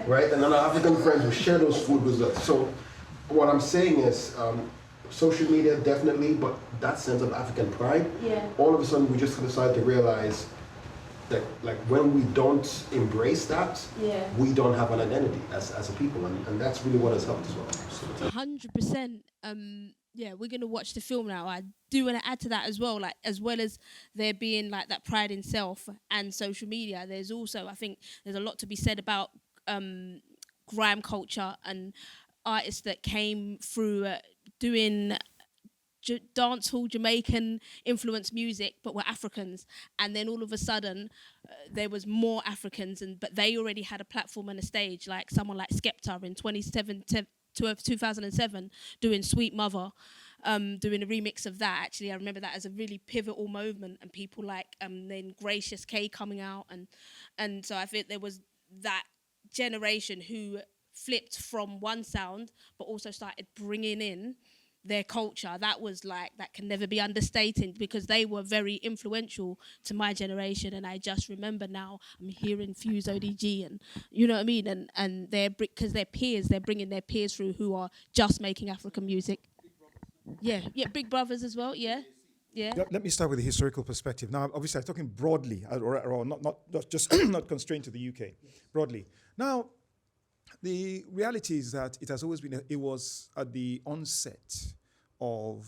Right? And then our African friends will share those food with us. So what I'm saying is, social media definitely, but that sense of African pride, all of a sudden we just decided to realize that, like, when we don't embrace that, we don't have an identity as a people, and that's really what has helped as well. 100%. We're gonna watch the film now. I do want to add to that as well, as well as there being that pride in self and social media. There's also, I think, there's a lot to be said about grime culture and artists that came through doing dancehall Jamaican influenced music, but were Africans, and then all of a sudden there was more Africans, but they already had a platform and a stage, like someone like Skepta in 2007 doing Sweet Mother, doing a remix of that. Actually, I remember that as a really pivotal moment, and people like then Gracious K coming out, and so I think there was that generation who flipped from one sound but also started bringing in their culture. That was that can never be understated, because they were very influential to my generation. And I just remember now I'm hearing Fuse ODG, and you know what I mean, and they're, because they're peers, they're bringing their peers through who are just making African music. Big Brothers as well. Let me start with the historical perspective. Now, obviously, I'm talking broadly, or not just not constrained to the UK, broadly. Now, the reality is that it has always been, it was at the onset of,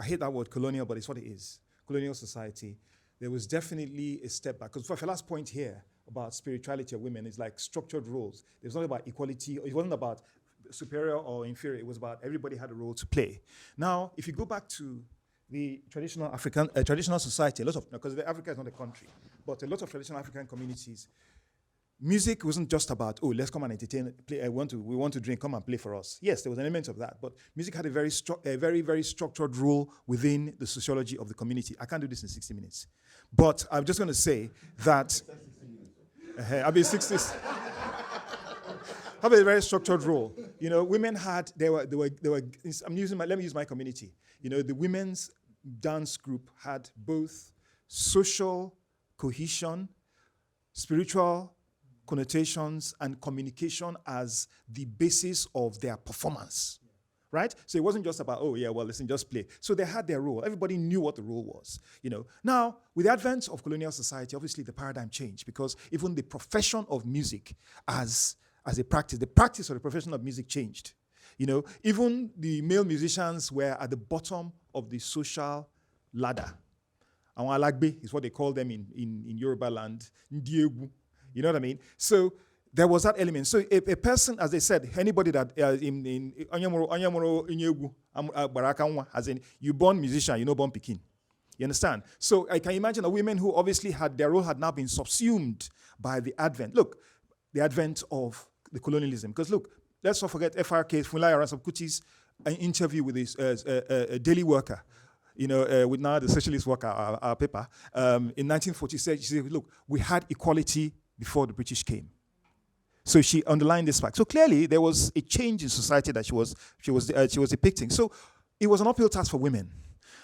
I hate that word colonial, but it's what it is, colonial society. There was definitely a step back. Because for Fela's point here about spirituality of women, it's like structured roles. It was not about equality, it wasn't about superior or inferior, it was about everybody had a role to play. Now, if you go back to the traditional African, traditional society, a lot of, because Africa is not a country, but a lot of traditional African communities, music wasn't just about, oh, let's come and entertain, play, we want to drink, come and play for us. Yes, there was an element of that, but music had a very, very structured role within the sociology of the community. I can't do this in 60 minutes. But I'm just going to say that, I'll be 60. Have a very structured role. You know, women had, they were, let me use my community. You know, the women's dance group had both social cohesion, spiritual connotations and communication as the basis of their performance. Right? So it wasn't just about, oh yeah, well, listen, just play. So they had their role. Everybody knew what the role was. Now, with the advent of colonial society, obviously the paradigm changed, because even the profession of music as a practice, the practice of the profession of music changed. Even the male musicians were at the bottom of the social ladder. Àwọn alagbe is what they call them in Yoruba land. Ndiegu. You know what I mean? So there was that element. So a person, as they said, anybody that in Onyamoro Inyegu Barakanwa, as in you born musician, you know born Pekin. You understand? So I can imagine the women who obviously their role had now been subsumed by the advent. Look, the advent of the colonialism. Because look, let's not forget FRK, Fela Kuti's interview with his daily worker. With now the socialist worker, our paper, in 1946, she said, look, we had equality before the British came. So she underlined this fact. So clearly there was a change in society that she was depicting. So it was an uphill task for women.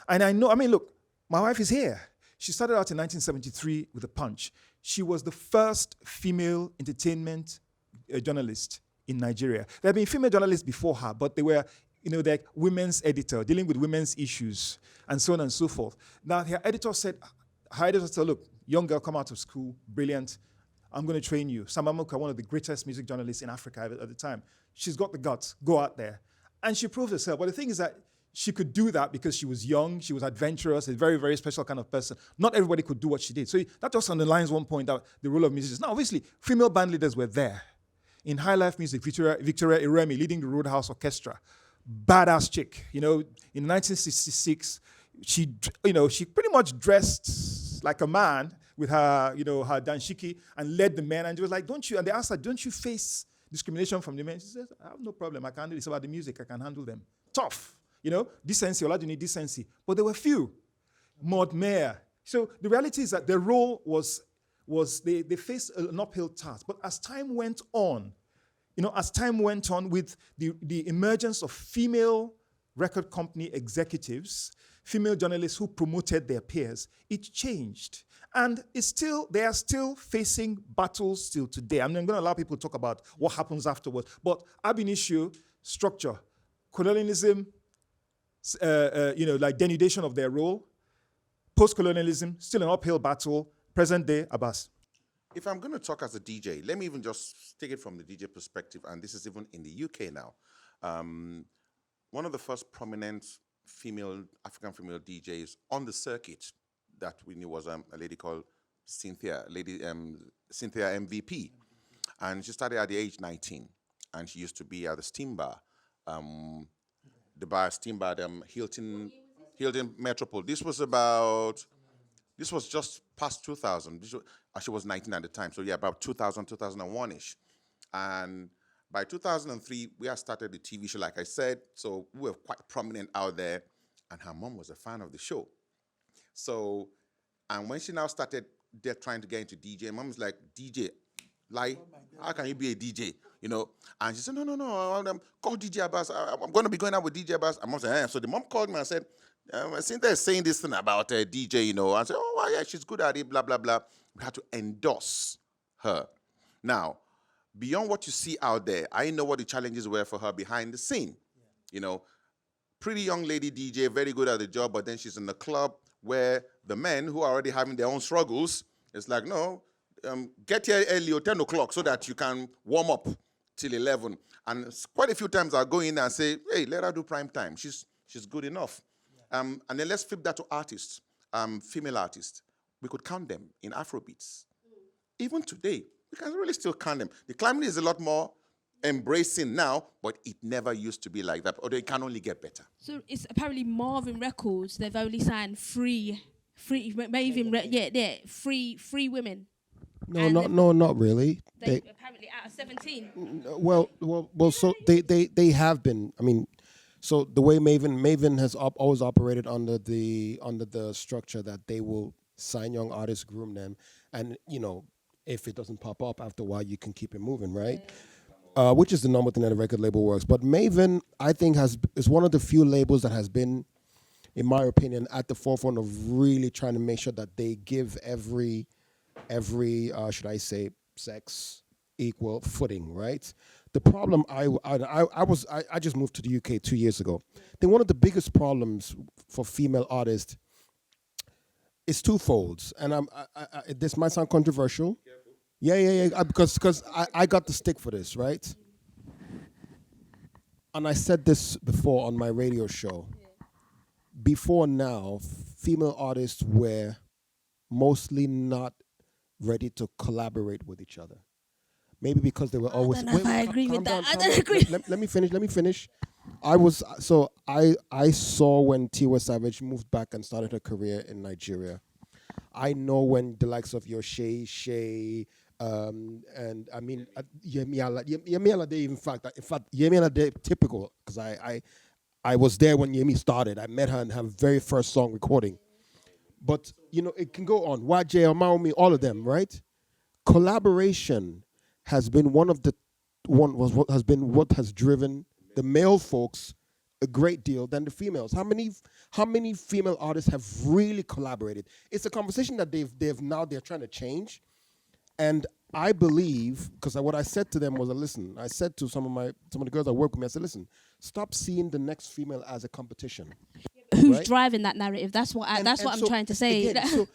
And look, my wife is here. She started out in 1973 with a Punch. She was the first female entertainment journalist in Nigeria. There have been female journalists before her, but they were, they're women's editor, dealing with women's issues, and so on and so forth. Now, her editor said, look, young girl, come out of school, brilliant. I'm going to train you. Samamuka, one of the greatest music journalists in Africa at the time. She's got the guts. Go out there. And she proved herself. But the thing is that she could do that because she was young, she was adventurous, a very, very special kind of person. Not everybody could do what she did. So that just underlines one point, that the role of musicians. Now, obviously, female band leaders were there. In high life music, Victoria Iremi leading the Roadhouse Orchestra. Badass chick. In 1966, she pretty much dressed like a man with her, her danshiki, and led the men. And she was like, and they asked her, don't you face discrimination from the men? She says, I have no problem. I can handle this. About the music, I can handle them. Tough. Decency, Oladuni decency. But there were few. Maud Mayer. So the reality is that their role was they faced an uphill task. But as time went on, with the emergence of female record company executives, female journalists who promoted their peers, it changed. And they are still facing battles still today. I'm going to allow people to talk about what happens afterwards. But ab initio, structure, colonialism, denudation of their role, post-colonialism, still an uphill battle, present day, Abbas. If I'm going to talk as a DJ, let me even just take it from the DJ perspective, and this is even in the UK now. One of the first prominent African female DJs on the circuit that we knew was a lady called Cynthia MVP. And she started at the age 19, and she used to be at the Steam Bar, Hilton Metropole. This was just past 2000. She was 19 at the time, so yeah, about 2000, 2001-ish. And by 2003, we had started the TV show, like I said, so we were quite prominent out there, and her mom was a fan of the show. So, and when she now started trying to get into DJ, mom was like, DJ, how can you be a DJ? And she said, no, call DJ Abbas. I'm going to be going out with DJ Abbas. And mom said, So the mom called me and said, Cynthia is saying this thing about a DJ, And I said, oh, well, yeah, she's good at it, blah, blah, blah. We had to endorse her. Now, beyond what you see out there, I know what the challenges were for her behind the scene. Pretty young lady DJ, very good at the job, but then she's in the club where the men who are already having their own struggles, it's like, no, get here early or 10 o'clock so that you can warm up till 11. And quite a few times I'll go in there and say, hey, let her do prime time. She's good enough. Yeah. And then let's flip that to artists, female artists. We could count them in Afrobeats. Even today, we can really still count them. The climate is a lot more embracing now, but it never used to be like that, or it can only get better. So it's apparently Marvin Records, they've only signed three women. No, not really. They apparently out of 17. So they have been. I mean, so the way Maven has always operated under the structure that they will sign young artists, groom them, and if it doesn't pop up after a while, you can keep it moving, right? Yeah. Which is the normal thing that a record label works. But Maven, I think, is one of the few labels that has been, in my opinion, at the forefront of really trying to make sure that they give every should I say, sex, equal footing, right? The problem I just moved to the UK 2 years ago. I think one of the biggest problems for female artists is twofold, and this might sound controversial. Yeah. Because I got the stick for this, right? And I said this before on my radio show. Before now, female artists were mostly not ready to collaborate with each other. Maybe because they were always. I don't know if I agree with that. I don't agree. Let me finish. I saw when Tiwa Savage moved back and started her career in Nigeria. I know when the likes of your Shay, and I mean Yemi Alade. In fact, Yemi Alade typical because I was there when Yemi started. I met her in her very first song recording. But it can go on. YJ, Maumi, all of them, right? Collaboration has been what has driven the male folks a great deal than the females. How many female artists have really collaborated? It's a conversation that they're trying to change. And I believe, because what I said to them was, listen, I said to some of the girls that work with me, I said, listen, stop seeing the next female as a competition. Who's right? driving that narrative? That's what I'm trying to say. Again,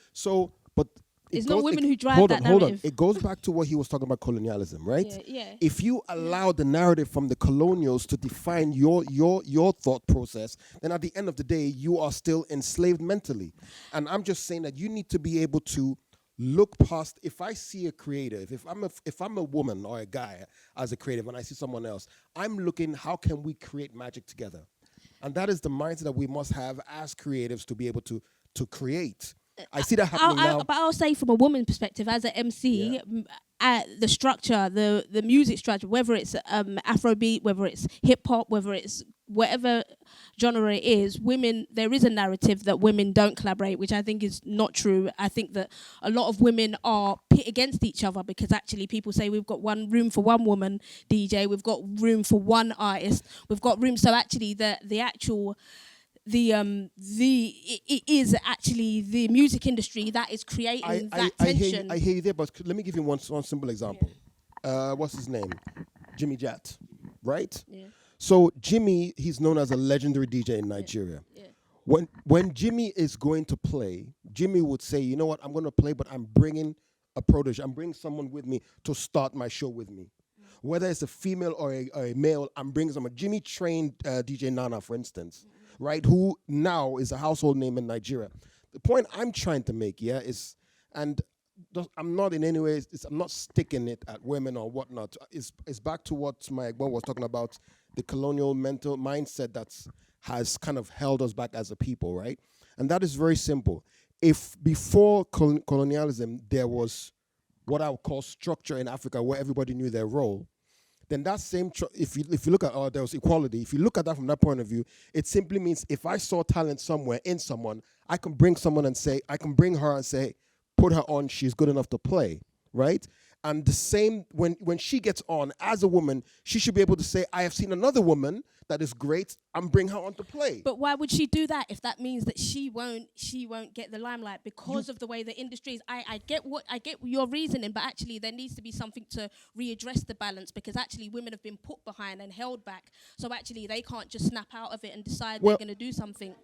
but it's not women who drive that narrative. Hold on. It goes back to what he was talking about, colonialism, right? Yeah. If you allow the narrative from the colonials to define your thought process, then at the end of the day, you are still enslaved mentally. And I'm just saying that you need to be able to look past. If I see a creative, if I'm a woman or a guy as a creative and I see someone else, I'm looking, how can we create magic together? And that is the mindset that we must have as creatives to be able to create. I see that happening now. But I'll say from a woman's perspective, as an MC, the structure, the music structure, whether it's Afrobeat, whether it's hip hop, whether it's whatever genre it is, there is a narrative that women don't collaborate, which I think is not true. I think that a lot of women are pit against each other because actually people say we've got one room for one woman DJ, we've got room for one artist, we've got room. So actually it is actually the music industry that is creating that tension. I hear you there, but let me give you one simple example. What's his name? Jimmy Jat, right? Yeah. So Jimmy, he's known as a legendary DJ in Nigeria. Yeah. When Jimmy is going to play, Jimmy would say, you know what, I'm going to play, but I'm bringing a protege. I'm bringing someone with me to start my show with me. Whether it's a female or a male, I'm bringing someone. Jimmy trained DJ Nana, for instance, right, who now is a household name in Nigeria. The point I'm trying to make, is, and I'm not in any way, I'm not sticking it at women or whatnot. It's back to what my Egbo was talking about, the colonial mental mindset that has kind of held us back as a people, right? And that is very simple. If before colonialism, there was what I would call structure in Africa where everybody knew their role, then that same, if you look at, there was equality, if you look at that from that point of view, it simply means if I saw talent somewhere in someone, I can bring her and say, put her on, she's good enough to play, right? And the same, when she gets on as a woman, she should be able to say, I have seen another woman that is great, and bring her on to play. But why would she do that if that means that she won't get the limelight because of the way the industry is? I get your reasoning, but actually there needs to be something to readdress the balance, because actually women have been put behind and held back. So actually they can't just snap out of it and decide they're going to do something.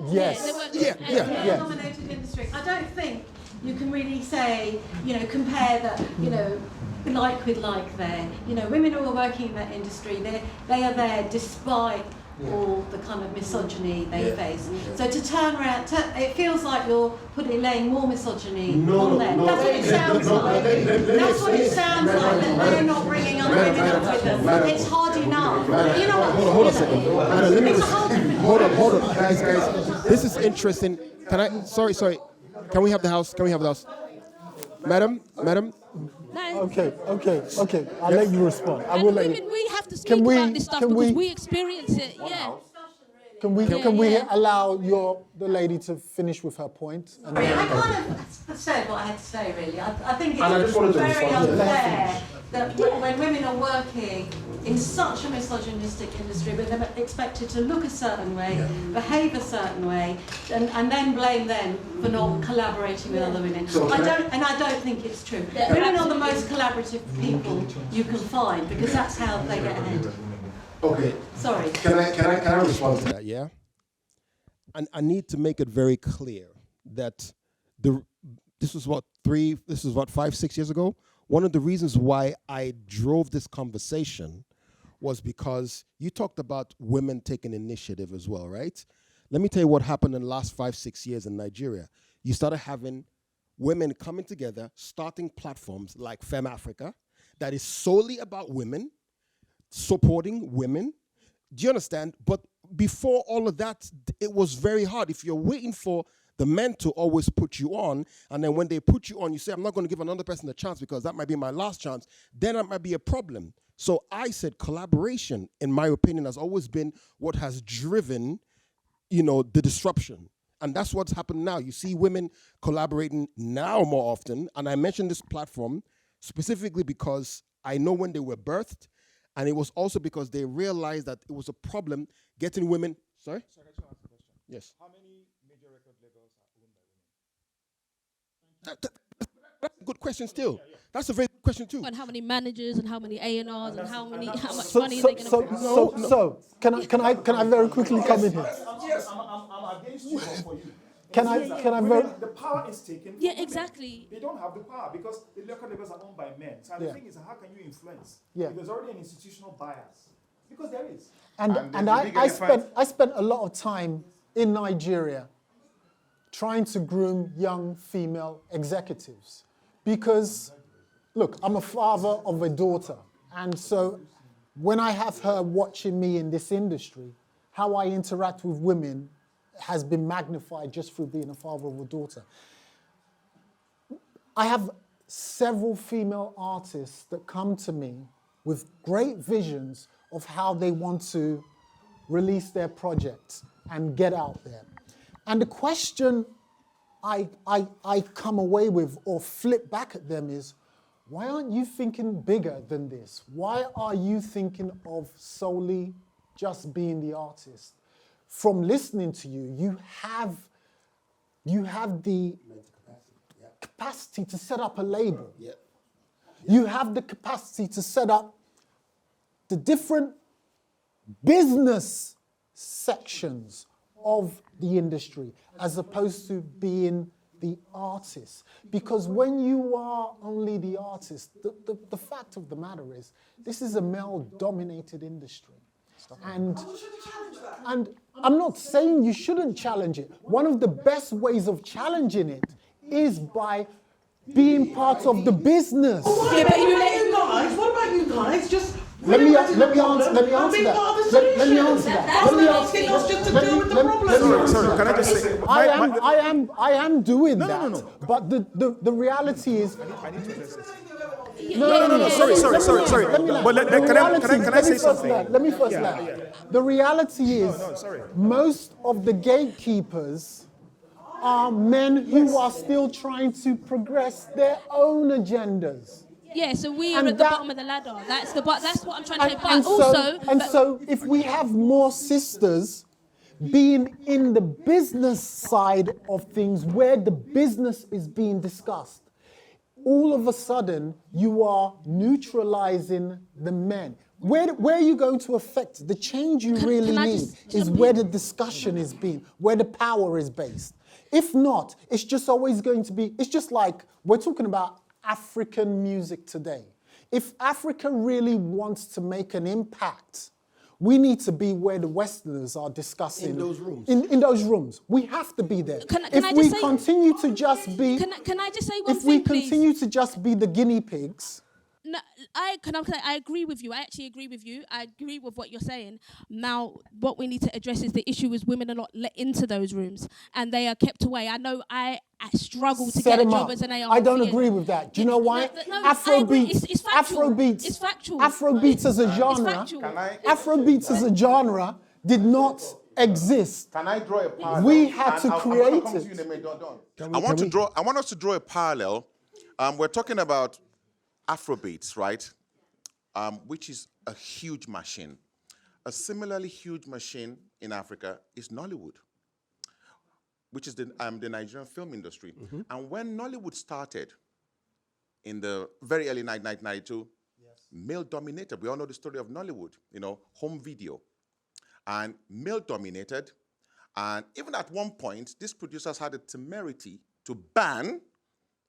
Yes. Yeah. Dominated industry. I don't think you can really say, compare that, like with like there. Women who are working in that industry, they are there despite all the kind of misogyny they face. So to turn around, it feels like you're laying more misogyny on them. That's what it sounds like. That's what it sounds like, that they're not bringing other women up with them. It's hard enough. You know what? Hold on a second. Hold on. Guys. This is interesting. Sorry. Can we have the house? Madam? No. Okay. I'll let you respond. I will let you. We have to speak about this stuff because we experience it. Can we allow the lady to finish with her point? And I kind of said what I had to say, really. I think it's very unfair that when women are working in such a misogynistic industry, but they're expected to look a certain way, behave a certain way, and then blame them for not collaborating with other women. I don't think it's true. Women are the most collaborative people you can find because that's how they get ahead. Okay. Sorry. Can I respond to that? That, yeah? And I need to make it very clear that this was 5, 6 years ago. One of the reasons why I drove this conversation was because you talked about women taking initiative as well, right? Let me tell you what happened in the last 5, 6 years in Nigeria. You started having women coming together, starting platforms like Femme Africa, that is solely about women, supporting women. Do you understand? But before all of that, it was very hard. If you're waiting for the men to always put you on, and then when they put you on, you say, I'm not going to give another person a chance because that might be my last chance, then that might be a problem. So I said collaboration, in my opinion, has always been what has driven, the disruption. And that's what's happened now. You see women collaborating now more often. And I mentioned this platform specifically because I know when they were birthed, and it was also because they realized that it was a problem getting women. Sorry? Sorry, I ask a question. Yes. How many major record labels are owned by women? That's a good question still. That's a very good question too. And how many managers and how many A&Rs and how much money are they going to So can I very quickly come in here? I'm against you for you. Can I The power is taken. Yeah, exactly. They don't have the power because the record labels are owned by men. So the thing is, how can you influence? Yeah. If there's already an institutional bias. Because there is. And I spent a lot of time in Nigeria trying to groom young female executives. Because, look, I'm a father of a daughter. And so when I have her watching me in this industry, how I interact with women has been magnified just through being a father of a daughter. I have several female artists that come to me with great visions of how they want to release their projects and get out there. And the question I come away with or flip back at them is, why aren't you thinking bigger than this? Why are you thinking of solely just being the artist? From listening to you, you have the capacity to set up a label. Yeah. You have the capacity to set up the different business sections of the industry as opposed to being the artist. Because when you are only the artist, the fact of the matter is, this is a male-dominated industry. And I'm not saying you shouldn't challenge it. One of the best ways of challenging it is by being part of the business. Yeah, but you let you guys. What about you guys? Just let me answer that. Sorry, can I just say? I am doing that. No. But the reality is. I need to address this. No. Sorry. But can I say something? Let me first land. The reality is, most of the gatekeepers are men who are still trying to progress their own agendas. Yeah, so we are at the bottom of the ladder. That's what I'm trying to say. So if we have more sisters being in the business side of things where the business is being discussed, all of a sudden you are neutralizing the men. Where are you going to affect the change you really need is where the discussion is being, where the power is based. If not, it's just always going to be, it's just like we're talking about African music today. If Africa really wants to make an impact, we need to be where the Westerners are discussing. In those rooms. In those rooms. We have to be there. Can I just say, continue to just be... Can I just say one if thing, we please? continue to just be the guinea pigs... No, I agree with you. I actually agree with you. I agree with what you're saying. Now, what we need to address is the issue is women are not let into those rooms and they are kept away. I know I struggle to get a job as an AR. I don't agree with that. Do you know why? No, Afrobeats. It's factual. Afrobeats. It's factual. Afrobeats as a genre. It's factual. Afrobeats as a genre did not exist. Can I draw a parallel? We had to I'm gonna create come to it. you in a minute. Don't. we- I want can to we? draw. I want us to draw a parallel. We're talking about Afrobeats, right? Which is a huge machine. A similarly huge machine in Africa is Nollywood, which is the Nigerian film industry. And when Nollywood started in the very early 1992, male-dominated. We all know the story of Nollywood, home video. And male-dominated. And even at one point, these producers had the temerity to ban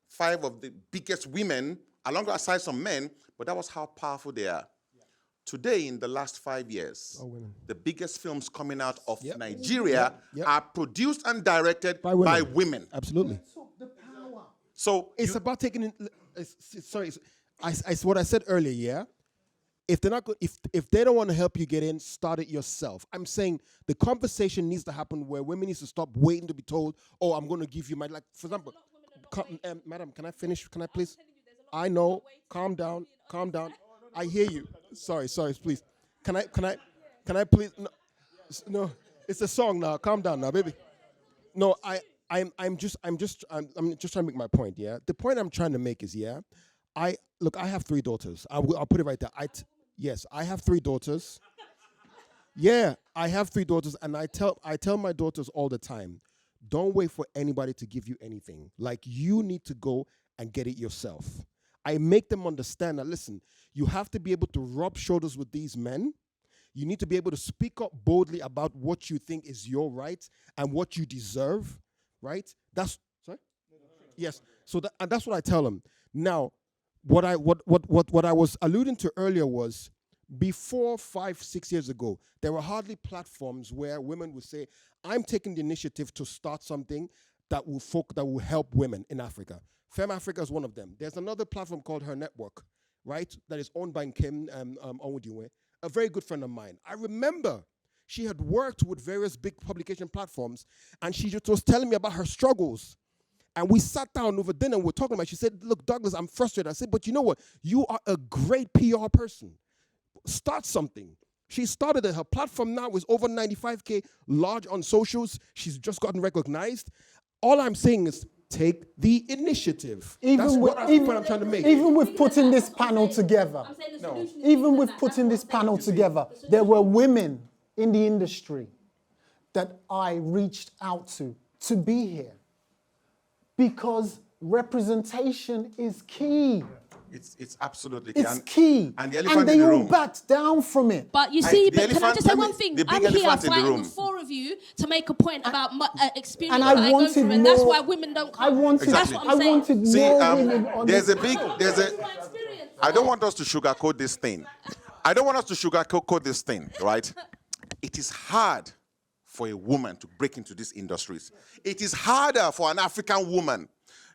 5 of the biggest women, alongside some men, but that was how powerful they are. Today, in the last 5 years, the biggest films coming out of Nigeria are produced and directed by women. Absolutely. So It's about taking in. What I said earlier. Yeah. If they're not, if they don't want to help you get in, start it yourself. I'm saying the conversation needs to happen where women need to stop waiting to be told, "Oh, I'm going to give you my," like, for example, madam, can I finish? Can I please? I know. Calm down. Calm down. I hear you. Sorry, please. Can I please? No, it's a song now. Calm down now, baby. No, I'm just trying to make my point. Yeah, the point I'm trying to make is, yeah, I have 3 daughters. I'll put it right there. Yes, I have 3 daughters. Yeah, I have 3 daughters, and I tell my daughters all the time, don't wait for anybody to give you anything. Like, you need to go and get it yourself. I make them understand that, listen, you have to be able to rub shoulders with these men. You need to be able to speak up boldly about what you think is your right and what you deserve, right? Yes. So that's what I tell them. Now, what I was alluding to earlier was, before 5-6 years ago, there were hardly platforms where women would say, I'm taking the initiative to start something that will help women in Africa. Femme Africa is one of them. There's another platform called Her Network, right, that is owned by Kim Onwudiwe, a very good friend of mine. I remember she had worked with various big publication platforms, and she just was telling me about her struggles. And we sat down over dinner and we were talking about it. She said, look, Douglas, I'm frustrated. I said, but you know what? You are a great PR person. Start something. She started it. Her platform now is over 95K large on socials. She's just gotten recognized. All I'm saying is take the initiative. That's what I'm trying to make. Even with putting this panel together, there were women in the industry that I reached out to be here. Because representation is key. It's absolutely key. It's key. And the elephant and they in the all room. backed down from it. But you see, can I just say one thing? The big I'm here elephant in the fighting room. with 4 of you to make a point about experience And I that I go wanted through, and that's more- why women don't come. I wanted, That's what I'm saying. I wanted See, more women on there's this a big, panel. I don't want us to sugarcoat this thing. Right? It is hard for a woman to break into these industries. It is harder for an African woman.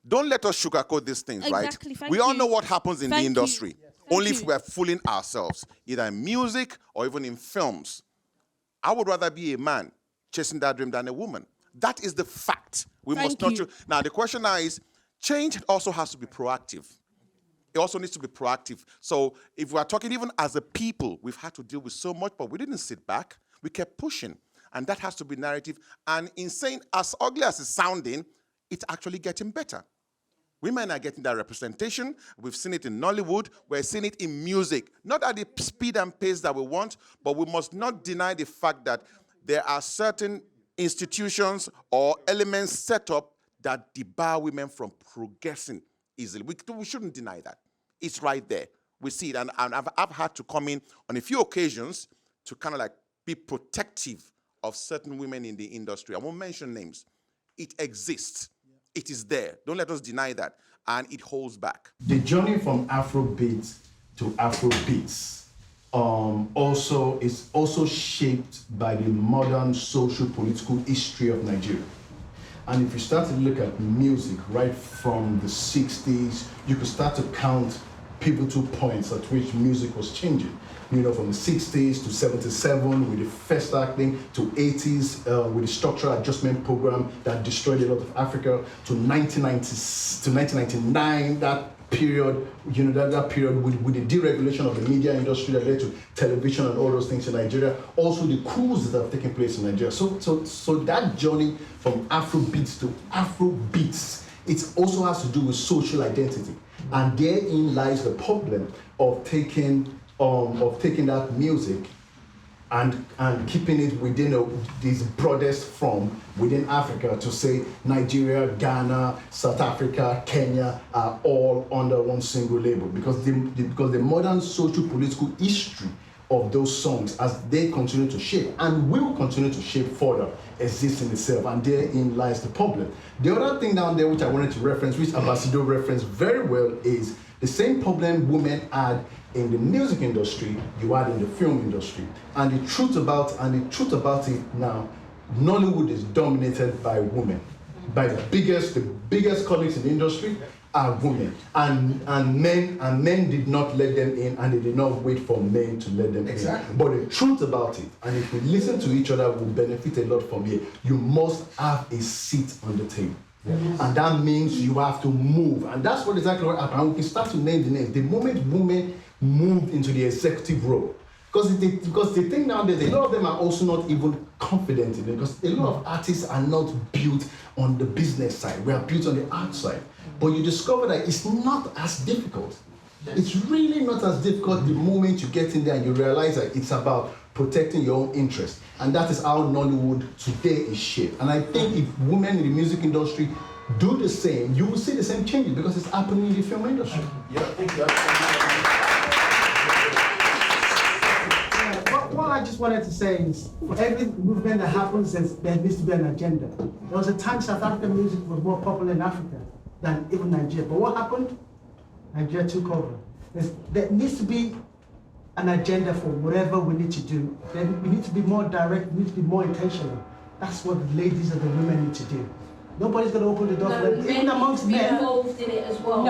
Don't let us sugarcoat these things, Exactly, right? thank We all you. know what happens in the Thank you. industry. Thank Only you. if we're fooling ourselves, either in music or even in films. I would rather be a man chasing that dream than a woman. That is the fact. We must not. Now, the question now is, change also has to be proactive. It also needs to be proactive. So if we are talking even as a people, we've had to deal with so much, but we didn't sit back. We kept pushing. And that has to be narrative. And in saying, as ugly as it's sounding, it's actually getting better. Women are getting that representation. We've seen it in Nollywood. We're seeing it in music. Not at the speed and pace that we want, but we must not deny the fact that there are certain institutions or elements set up that debar women from progressing easily. We shouldn't deny that. It's right there. We see it. And I've had to come in on a few occasions to kind of like be protective of certain women in the industry. I won't mention names. It exists. It is there. Don't let us deny that. And it holds back. The journey from Afrobeat to Afrobeats is also shaped by the modern social political history of Nigeria. And if you start to look at music right from the 60s, you could start to count pivotal points at which music was changing. You know, from the 60s to 77 with the first acting, to 80s with the structural adjustment program that destroyed a lot of Africa, to 1999, that period, that period with the deregulation of the media industry that led to television and all those things in Nigeria, also the coups that have taken place in Nigeria. So that journey from Afrobeats to Afrobeats, it also has to do with social identity. And therein lies the problem of taking that music and keeping it within this broadest form within Africa, to say Nigeria, Ghana, South Africa, Kenya are all under one single label, because the modern social political history of those songs, as they continue to shape and will continue to shape further, exists in itself, and therein lies the problem. The other thing down there which I wanted to reference, which Ambassador referenced very well, is the same problem women had in the music industry, you had in the film industry. And the truth about it now, Nollywood is dominated by women. By the biggest colleagues in the industry are women. And men did not let them in, and they did not wait for men to let them in. But the truth about it, and if we listen to each other, we'll benefit a lot from here. You must have a seat on the table. Yes. And that means you have to move. And that's what exactly what happened. And we can start to name the names. The moment women moved into the executive role, because the thing nowadays, a lot of them are also not even confident in it, because a lot of artists are not built on the business side. We are built on the art side. But you discover that it's not as difficult. It's really not as difficult the moment you get in there and you realize that it's about protecting your own interests. And that is how Nollywood today is shaped. And I think if women in the music industry do the same, you will see the same changes, because it's happening in the film industry. Yeah, thank you. What I just wanted to say is, for every movement that happens, there needs to be an agenda. There was a time South African music was more popular in Africa than even Nigeria. But what happened? Nigeria took over. There needs to be an agenda for whatever we need to do. Then we need to be more direct, we need to be more intentional. That's what the ladies and the women need to do. Nobody's going to open the door for them. Even amongst men. Involved in it as well.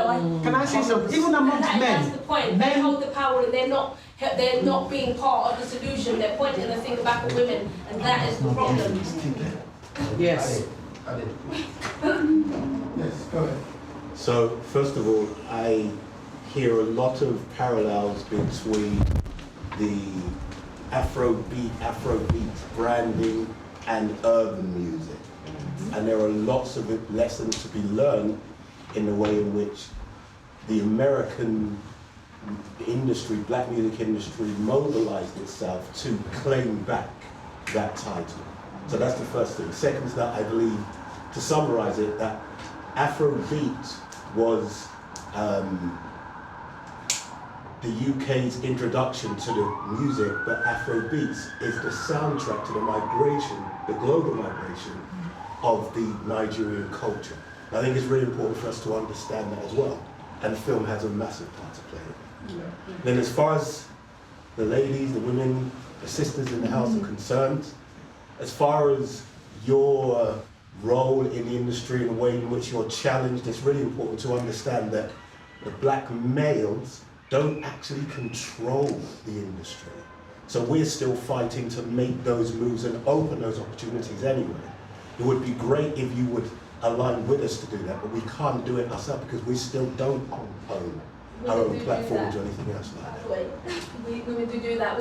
Can I say something? Even amongst men. That's the point. Men hold the power, and they're not being part of the solution. They're pointing the finger back at women, and that is the problem. Yes. Yes, go ahead. So, first of all, I hear a lot of parallels between the Afrobeat branding and urban music. And there are lots of lessons to be learned in the way in which the American industry, black music industry, mobilized itself to claim back that title. So that's the first thing. Second is that I believe, to summarize it, that Afrobeat was the UK's introduction to the music, but Afrobeats is the soundtrack to the migration, the global migration of the Nigerian culture. I think it's really important for us to understand that as well. And film has a massive part to play in that. Then as far as the ladies, the women, the sisters in the house are concerned, as far as your role in the industry and the way in which you're challenged, it's really important to understand that the black males don't actually control the industry. So we're still fighting to make those moves and open those opportunities anyway. It would be great if you would align with us to do that, but we can't do it ourselves because we still don't own our own platforms or anything else like that. Women do that.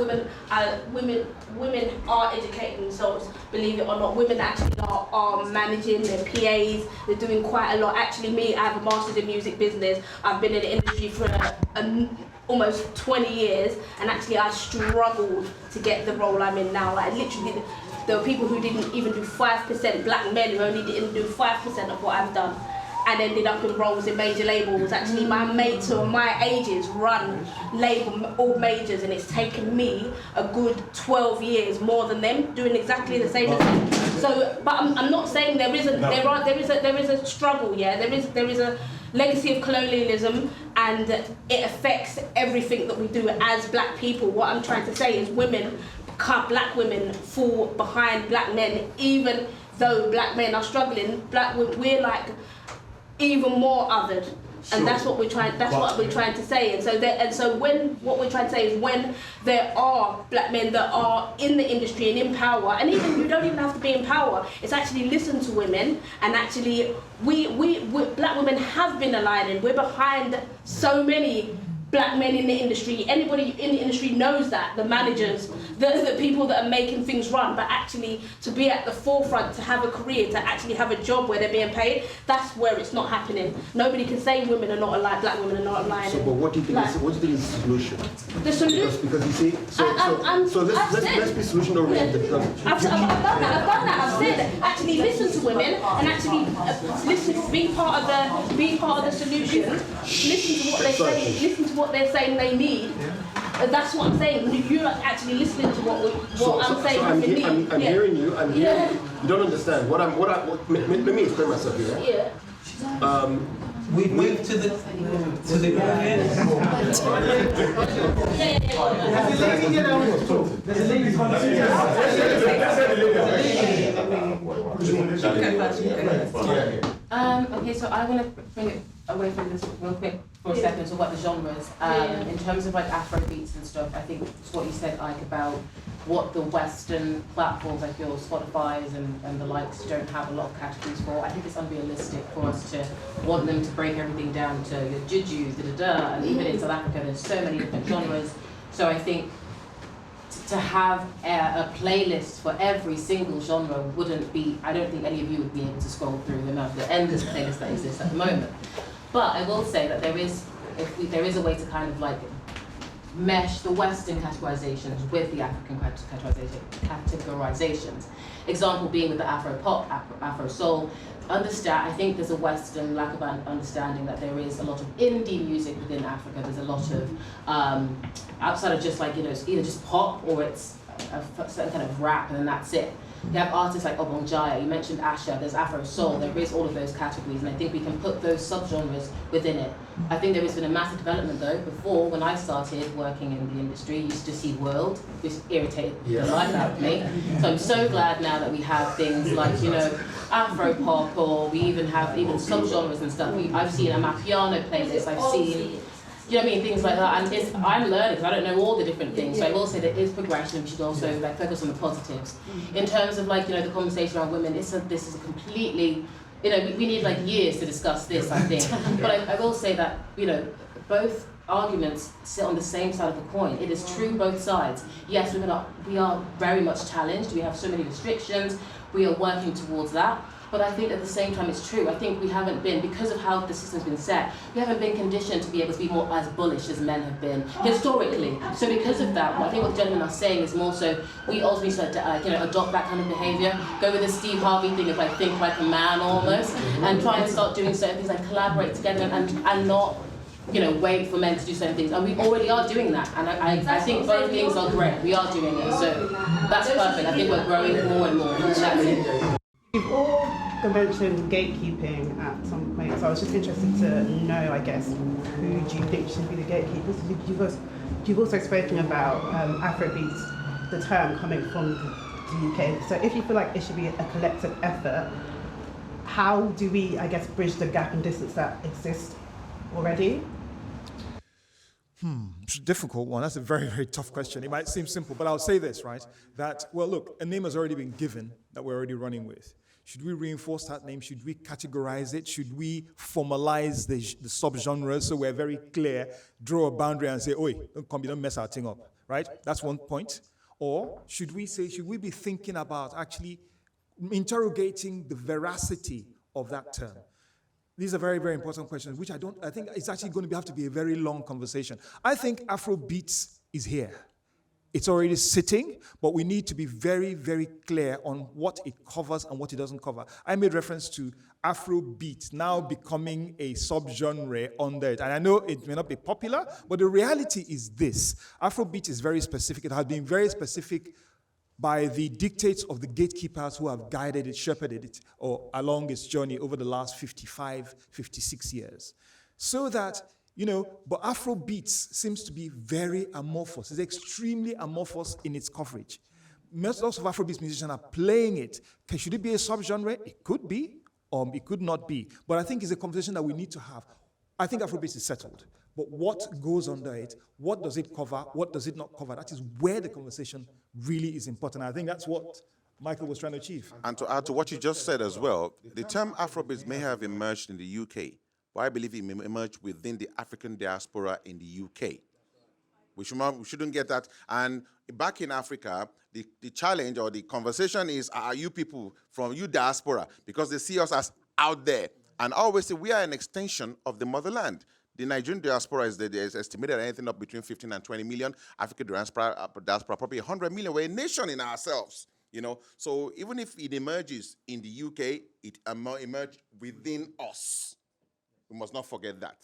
Women are educating themselves, believe it or not. Women actually are managing their PAs. They're doing quite a lot. Actually, me, I have a master's in music business. I've been in the industry for almost 20 years, and actually I struggled to get the role I'm in now. Like literally, there were people who didn't even do 5%, black men who only didn't do 5% of what I've done, and ended up in roles in major labels. Actually, my mates who are my ages run all majors, and it's taken me a good 12 years more than them doing exactly the same as them. So, but I'm not saying there is a struggle. Yeah, there is a legacy of colonialism, and it affects everything that we do as black people. What I'm trying to say is black women fall behind black men, even though black men are struggling. We're like even more othered. And that's what we're trying. That's what we're trying to say. And so when what we're trying to say is when there are black men that are in the industry and in power, and even you don't even have to be in power. It's actually listen to women, and actually we black women have been aligning. We're behind so many black men in the industry. Anybody in the industry knows that, the managers, the people that are making things run, but actually to be at the forefront, to have a career, to actually have a job where they're being paid, that's where it's not happening. Nobody can say women are not aligned, black women are not aligned. So, but what do you think is the solution? The solution? Because you see, let's be solution oriented. I've done that. I've said actually listen to women and actually listen, be part of the solution. Listen to what they say. Listen to what they're saying they need. That's what I'm saying. You're actually listening to what I'm saying. I'm hearing you. I'm hearing you. You don't understand what let me explain myself here. Right? Yeah. We've moved to the Okay, so I want to bring it away from this real quick for a second, talk about the genres. In terms of like Afrobeats and stuff, I think it's what you said, Ike, about what the Western platforms like your Spotify's and the likes don't have a lot of categories for. I think it's unrealistic for us to want them to break everything down to your jujus, and even in South Africa there's so many different genres. So I think to have a playlist for every single genre wouldn't be, I don't think any of you would be able to scroll through the endless playlist that exists at the moment. But I will say that there is a way to kind of like mesh the Western categorizations with the African categorizations. Example being with the Afro pop, Afro soul. I think there's a Western lack of understanding that there is a lot of indie music within Africa. There's a lot of outside of just like, it's either just pop or it's a certain kind of rap and then that's it. You have artists like Obongjaya, you mentioned Asha, there's Afro Soul, there is all of those categories, and I think we can put those subgenres within it. I think there has been a massive development though. Before, when I started working in the industry, you used to see World, which irritated the life out of me. So I'm so glad now that we have things like, Afro pop, or we even have subgenres and stuff. I've seen a Mapiano playlist, I've seen, things like that, and I'm learning because I don't know all the different things. So I will say there is progression. We should also focus on the positives. In terms of the conversation around women, this is a completely, we need years to discuss this, I think. But I will say that both arguments sit on the same side of the coin. It is true both sides. Yes, we are very much challenged. We have so many restrictions. We are working towards that. But I think at the same time it's true. I think we haven't been, because of how the system's been set, we haven't been conditioned to be able to be more as bullish as men have been historically. So because of that, I think what the gentlemen are saying is more so we also need to adopt that kind of behaviour, go with the Steve Harvey thing of think like a man almost, and try and start doing certain things, collaborate together and not wait for men to do certain things. And we already are doing that. And I think both things are great. We are doing it. So that's perfect. I think we're growing more and more. And that's it. You've all mentioned gatekeeping at some point, so I was just interested to know, I guess, who do you think should be the gatekeepers? You've also spoken about Afrobeats, the term coming from the UK. So if you feel like it should be a collective effort, how do we, I guess, bridge the gap and distance that exists already? It's a difficult one. That's a very, very tough question. It might seem simple, but I'll say this, right? That, well, look, a name has already been given that we're already running with. Should we reinforce that name? Should we categorize it? Should we formalize the subgenres so we're very clear, draw a boundary and say, oi, don't mess our thing up, right? That's one point. Or should we be thinking about actually interrogating the veracity of that term? These are very, very important questions, which I think it's actually going to have to be a very long conversation. I think Afrobeats is here. It's already sitting, but we need to be very, very clear on what it covers and what it doesn't cover. I made reference to Afrobeat now becoming a subgenre under it. And I know it may not be popular, but the reality is this. Afrobeat is very specific. It has been very specific by the dictates of the gatekeepers who have guided it, shepherded it, or along its journey over the last 55, 56 years. So that, but Afrobeats seems to be very amorphous. It's extremely amorphous in its coverage. Most of Afrobeats musicians are playing it. Should it be a subgenre? It could be, it could not be. But I think it's a conversation that we need to have. I think Afrobeats is settled. But what goes under it, what does it cover, what does it not cover, that is where the conversation really is important. I think that's what Michael was trying to achieve. And to add to what you just said as well, the term Afrobeats may have emerged in the UK, but I believe it may emerge within the African diaspora in the UK. We shouldn't get that. And back in Africa, the challenge or the conversation is, are you people from you diaspora? Because they see us as out there. And I always say we are an extension of the motherland. The Nigerian diaspora is estimated at anything up between 15 and 20 million. African diaspora probably 100 million. We're a nation in ourselves, you know. So even if it emerges in the UK, it emerged within us. We must not forget that.